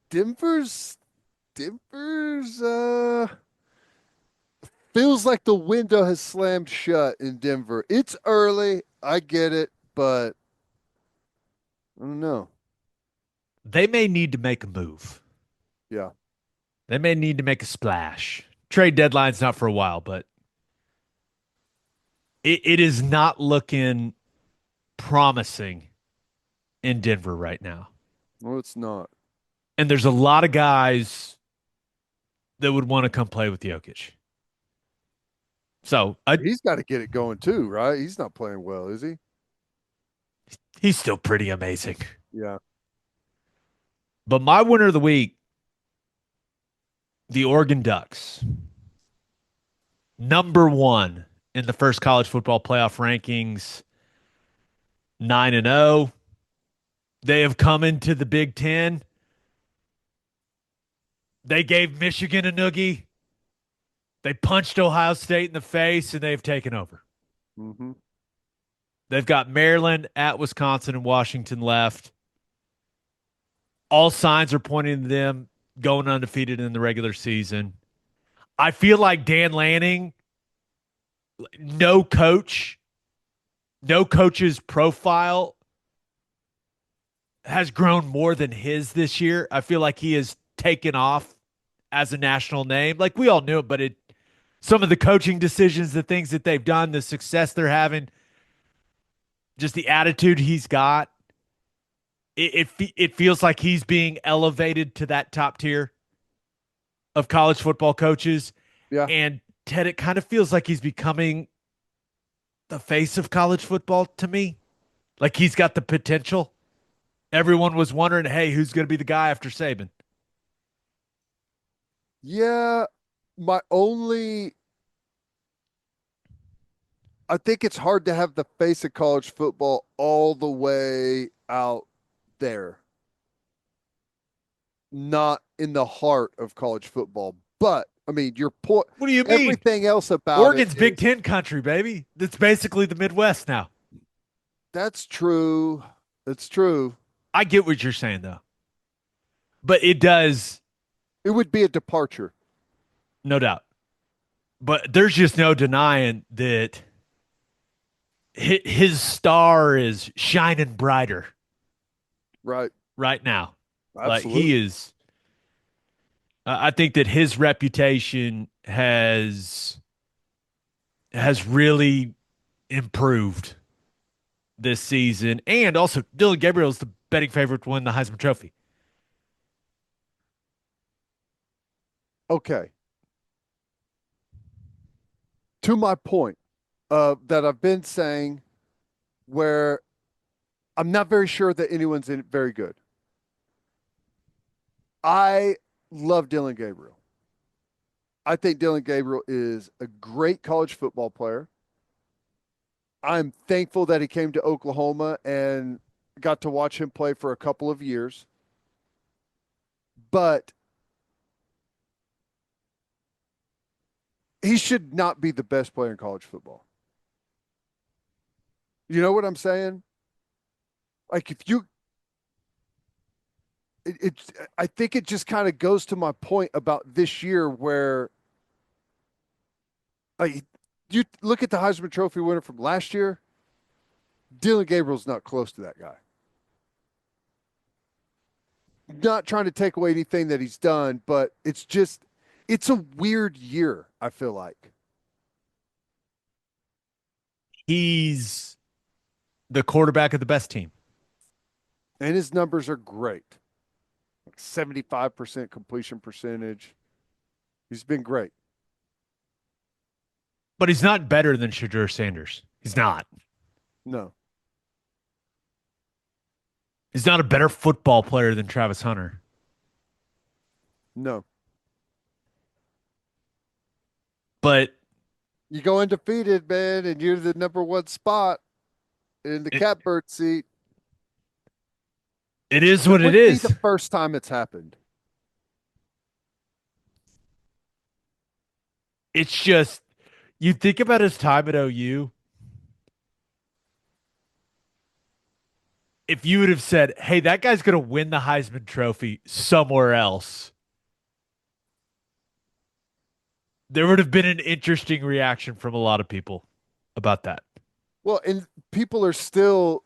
Denver's feels like the window has slammed shut in Denver. It's early. I get it, but I don't know. They may need to make a move. Yeah. They may need to make a splash. Trade deadline's not for a while, but it is not looking promising in Denver right now. No, it's not. And there's a lot of guys that would want to come play with Jokic. So he's got to get it going too, right? He's not playing well, is he? He's still pretty amazing. Yeah. But my winner of the week, the Oregon Ducks. Number 1 in the first college football playoff rankings, 9-0. They have come into the Big Ten. They gave Michigan a noogie. They punched Ohio State in the face, and they've taken over. Mm-hmm. They've got Maryland, at Wisconsin, and Washington left. All signs are pointing to them going undefeated in the regular season. I feel like Dan Lanning, no coach's profile has grown more than his this year. I feel like he has taken off as a national name. Like we all knew it, but some of the coaching decisions, the things that they've done, the success they're having, just the attitude he's got, it feels like he's being elevated to that top tier of college football coaches. Yeah. And Ted, it kind of feels like he's becoming the face of college football to me. Like he's got the potential. Everyone was wondering, hey, who's going to be the guy after Saban? Yeah. I think it's hard to have the face of college football all the way out there. Not in the heart of college football. But, I mean, your point. What do you mean? Everything else about Oregon's Big Ten country, baby. It's basically the Midwest now. That's true. That's true. I get what you're saying though, but it does, It would be a departure. no doubt. But there's just no denying that his star is shining brighter Right. right now. Like he Absolutely. is. I think that his reputation has really improved this season, and also Dylan Gabriel is the betting favorite to win the Heisman Trophy. Okay. To my point that I've been saying, where I'm not very sure that anyone's in very good. I love Dylan Gabriel. I think Dylan Gabriel is a great college football player. I'm thankful that he came to Oklahoma and got to watch him play for a couple of years. But he should not be the best player in college football. You know what I'm saying? Like if you it I think it just kind of goes to my point about this year where like you look at the Heisman Trophy winner from last year, Dylan Gabriel's not close to that guy. Not trying to take away anything that he's done, but it's a weird year, I feel like. He's the quarterback of the best team, And his numbers are great. Like 75% completion percentage. He's been great. but he's not better than Shadur Sanders. He's not. No. He's not a better football player than Travis Hunter. No. But You go undefeated, man, and you're the number one spot in the it, catbird seat. it is It what it wouldn't be is. the first time it's happened. It's just you think about his time at OU. If you would have said, "Hey, that guy's going to win the Heisman Trophy somewhere else," there would have been an interesting reaction from a lot of people about that. Well, and people are still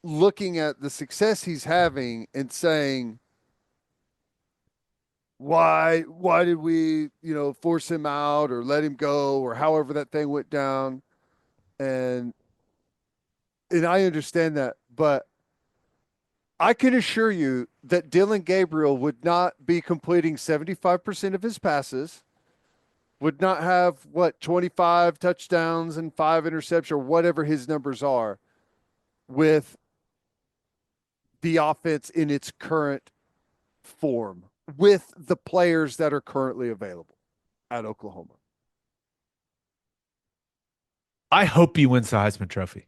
looking at the success he's having and saying, why did we, force him out or let him go or however that thing went down? And and I understand that, but I can assure you that Dylan Gabriel would not be completing 75% of his passes, would not have 25 touchdowns and 5 interceptions or whatever his numbers are with the offense in its current form with the players that are currently available at Oklahoma. I hope he wins the Heisman Trophy.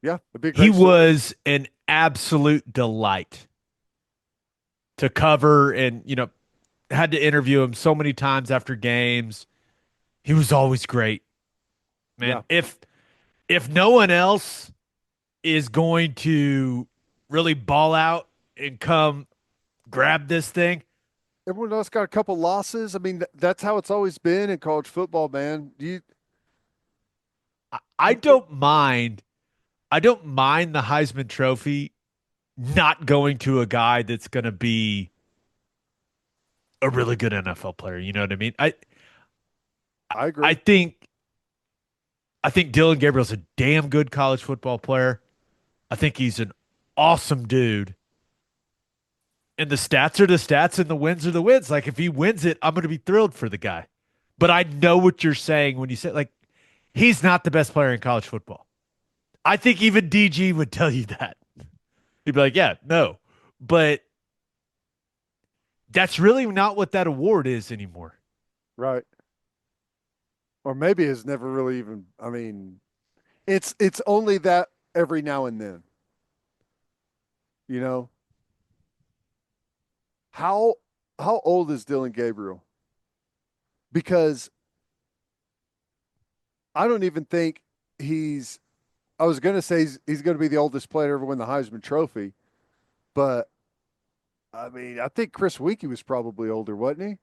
Yeah, it'd be a He great story. was an absolute delight to cover and, had to interview him so many times after games. He was always great. Man, Yeah. if no one else is going to really ball out and come grab this thing, Everyone else got a couple losses. I mean, that's how it's always been in college football, man. I don't mind. I don't mind the Heisman Trophy not going to a guy that's going to be a really good NFL player. You know what I mean? I I agree. think I think Dylan Gabriel's a damn good college football player. I think he's an awesome dude. And the stats are the stats and the wins are the wins. Like if he wins it, I'm going to be thrilled for the guy. But I know what you're saying when you say like he's not the best player in college football. I think even DG would tell you that. He'd be like, "Yeah, no." But that's really not what that award is anymore. Right. Or maybe it's never really even, I mean, it's only that every now and then, you know. How how old is Dylan Gabriel? Because I don't even think he's I was gonna say he's gonna be the oldest player to ever win the Heisman Trophy, but I mean, I think Chris Winkie was probably older, wasn't he?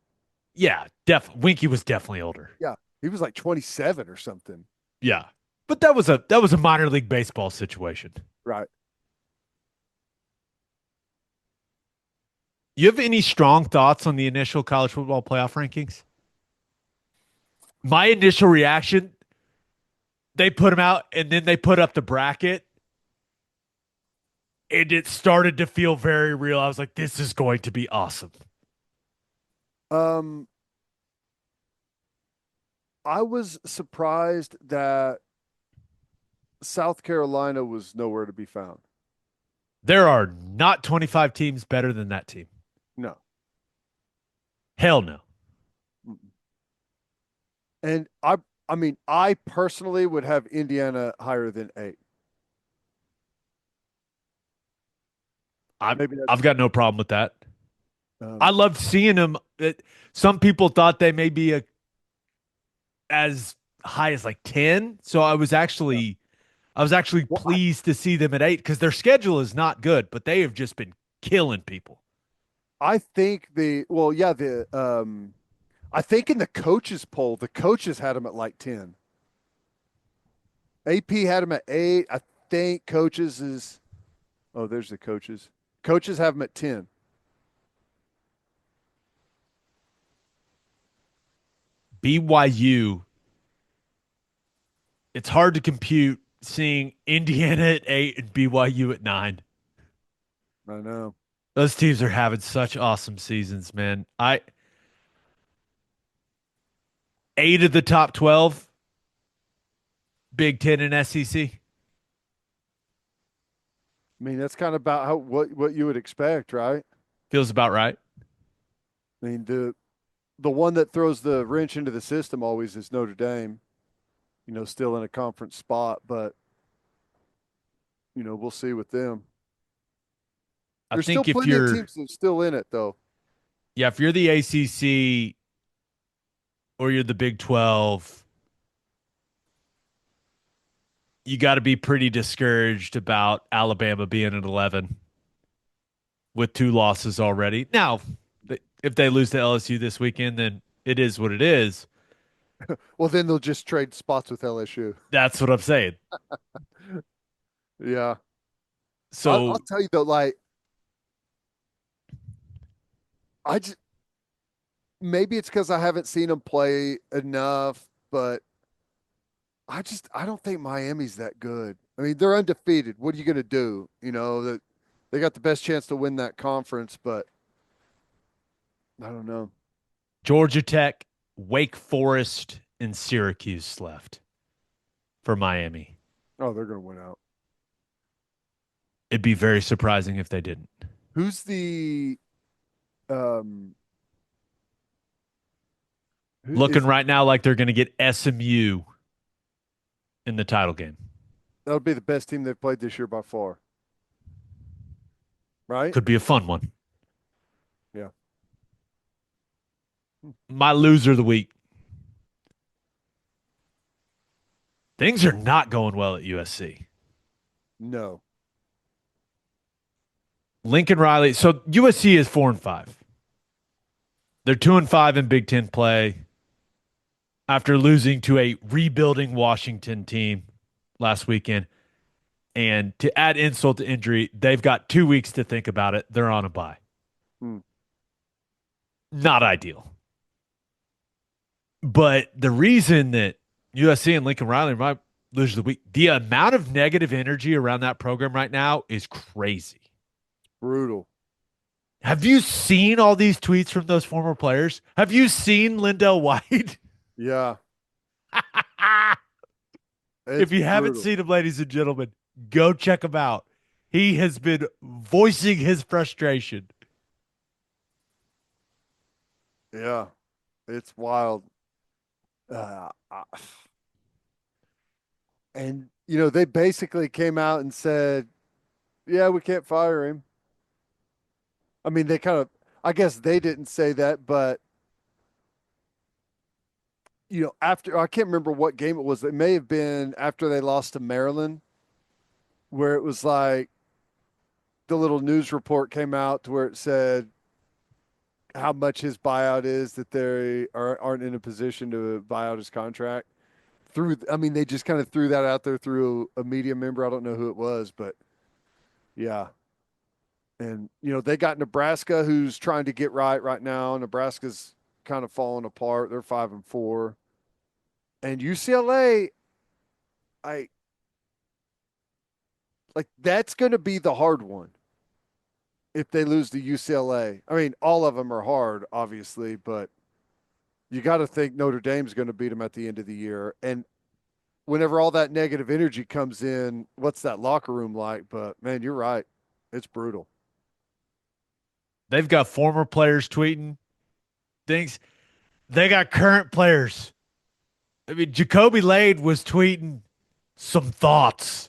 Yeah, Winky was definitely older. Yeah, he was like 27 or something. Yeah. But that was a minor league baseball situation. Right. You have any strong thoughts on the initial college football playoff rankings? My initial reaction, they put them out and then they put up the bracket and it started to feel very real. I was like, this is going to be awesome. Um, I was surprised that South Carolina was nowhere to be found. There are not 25 teams better than that team. No. Hell no. And I mean, I personally would have Indiana higher than 8. Maybe I've got no problem with that. I um, loved seeing them. Some people thought they may be as high as like 10. So I was actually well, pleased to see them at 8 because their schedule is not good, but they have just been killing people. I think I think in the coaches poll, the coaches had them at like 10. AP had them at 8. I think coaches is oh, there's the coaches. Coaches have them at 10. BYU, it's hard to compute seeing Indiana at 8 and BYU at 9. I know. Those teams are having such awesome seasons, man. I 8 of the top 12, Big 10 and SEC. I mean, that's kind of about how what you would expect, right? Feels about right. I mean, the one that throws the wrench into the system always is Notre Dame, still in a conference spot, but we'll see with them. I There's still think if plenty of you're teams that are still in it, though. yeah, if you're the ACC or you're the Big 12, you got to be pretty discouraged about Alabama being at 11 with 2 losses already. Now, if they lose to LSU this weekend, then it is what it is. Well, then they'll just trade spots with LSU. That's what I'm saying. Yeah. I'll So tell you though, like I just maybe it's because I haven't seen them play enough, but I don't think Miami's that good. I mean, they're undefeated. What are you going to do? That they got the best chance to win that conference, but I don't know. Georgia Tech, Wake Forest, and Syracuse left for Miami. Oh, they're going to win out. It'd be very surprising if they didn't. Who's the um who Looking is right now like they're going to get SMU in the title game. that'll be the best team they've played this year by far. Right? Could be a fun one. Yeah. My loser of the week. Things are not going well at USC. No. Lincoln Riley. So USC is 4-5. They're 2-5 in Big Ten play after losing to a rebuilding Washington team last weekend. And to add insult to injury, they've got 2 weeks to think about it. They're on a bye. Hmm. Not ideal. But the reason that USC and Lincoln Riley might lose the week, the amount of negative energy around that program right now is crazy. Brutal. Have you seen all these tweets from those former players? Have you seen Lindell White? Yeah. If It's you haven't brutal. seen him, ladies and gentlemen, go check him out. He has been voicing his frustration. Yeah. It's wild. Uh, I- and they basically came out and said, "Yeah, we can't fire him." I mean, they kind of I guess they didn't say that, but after I can't remember what game it was. It may have been after they lost to Maryland. where it was like the little news report came out to where it said how much his buyout is that aren't in a position to buy out his contract. I mean, they just kind of threw that out there through a media member. I don't know who it was, but yeah. And, they got Nebraska who's trying to get right now. Nebraska's kind of falling apart. They're 5-4. And UCLA, I like that's going to be the hard one if they lose to UCLA. I mean, all of them are hard, obviously, but you got to think Notre Dame's going to beat them at the end of the year. And whenever all that negative energy comes in, what's that locker room like? But man, you're right. It's brutal. They've got former players tweeting things. They got current players. I mean, Jacoby Lade was tweeting some thoughts.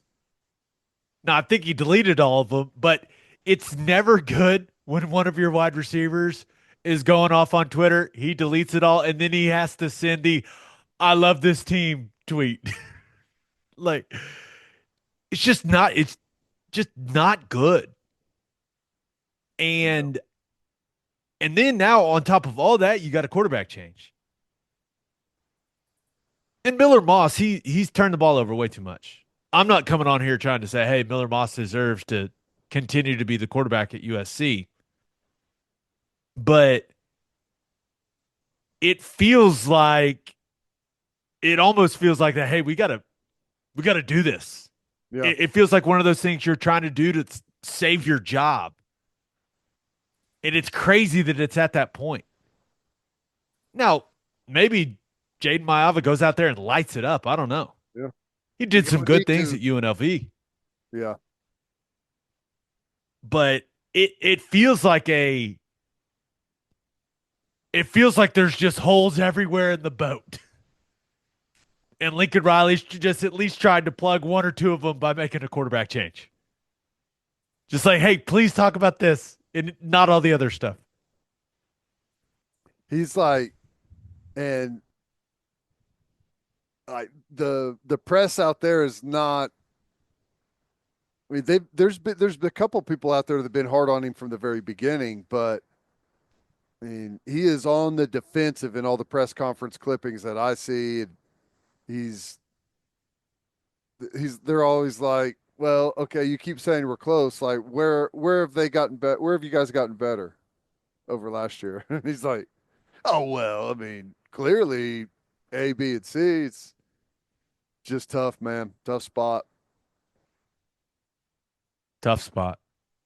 Now, I think he deleted all of them, but it's never good when one of your wide receivers is going off on Twitter. He deletes it all, and then he has to send the I love this team tweet. Like, it's just not good. And then now on top of all that, you got a quarterback change. And Miller Moss, he's turned the ball over way too much. I'm not coming on here trying to say, hey, Miller Moss deserves to continue to be the quarterback at USC. But it almost feels like that, hey, we gotta do this. Yeah. It feels like one of those things you're trying to do to save your job. And it's crazy that it's at that point. Now, maybe Jaden Mayava goes out there and lights it up. I don't know. Yeah. He did some good things at UNLV. Yeah. But it feels like there's just holes everywhere in the boat. And Lincoln Riley's just at least tried to plug one or two of them by making a quarterback change. Just like, hey, please talk about this and not all the other stuff. He's like, and like the press out there is not. I mean, there's been a couple people out there that have been hard on him from the very beginning, but I mean, he is on the defensive in all the press conference clippings that I see. And they're always like, well, okay, you keep saying we're close. Like, where have they gotten better? Where have you guys gotten better over last year? And he's like, oh, well, I mean, clearly A, B, and C. It's just tough, man. Tough spot. Tough spot.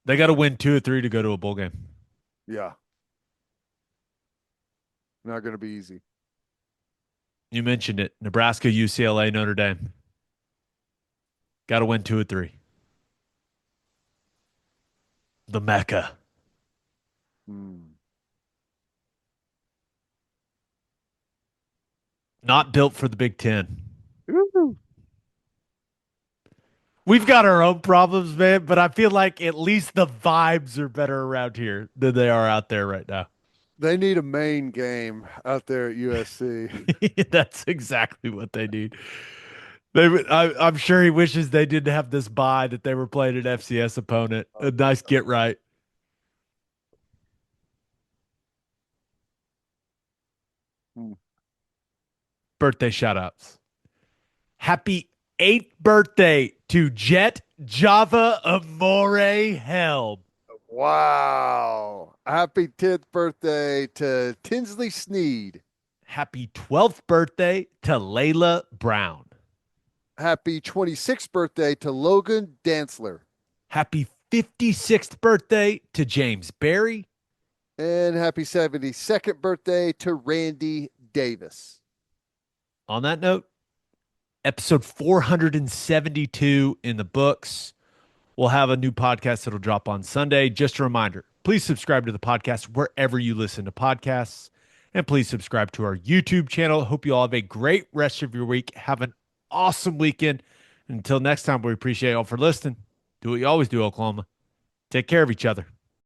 They got to win 2 or 3 to go to a bowl game. Yeah. Not going to be easy. You mentioned it. Nebraska, UCLA, Notre Dame. Got to win 2 or 3. The Mecca. Not built for the Big Ten. Ooh. We've got our own problems, man, but I feel like at least the vibes are better around here than they are out there right now. They need a main game out there at USC. That's exactly what they need. I'm sure he wishes they didn't have this bye, that they were playing an FCS opponent. A nice get right. Birthday shout outs. Happy 8th birthday to Jet Java Amore Helm. Wow. Happy 10th birthday to Tinsley Sneed. Happy 12th birthday to Layla Brown. Happy 26th birthday to Logan Dantzler. Happy 56th birthday to James Barry. And happy 72nd birthday to Randy Davis. On that note, episode 472 in the books. We'll have a new podcast that'll drop on Sunday. Just a reminder, please subscribe to the podcast wherever you listen to podcasts. And please subscribe to our YouTube channel. Hope you all have a great rest of your week. Have an awesome weekend. Until next time, we appreciate you all for listening. Do what you always do, Oklahoma. Take care of each other.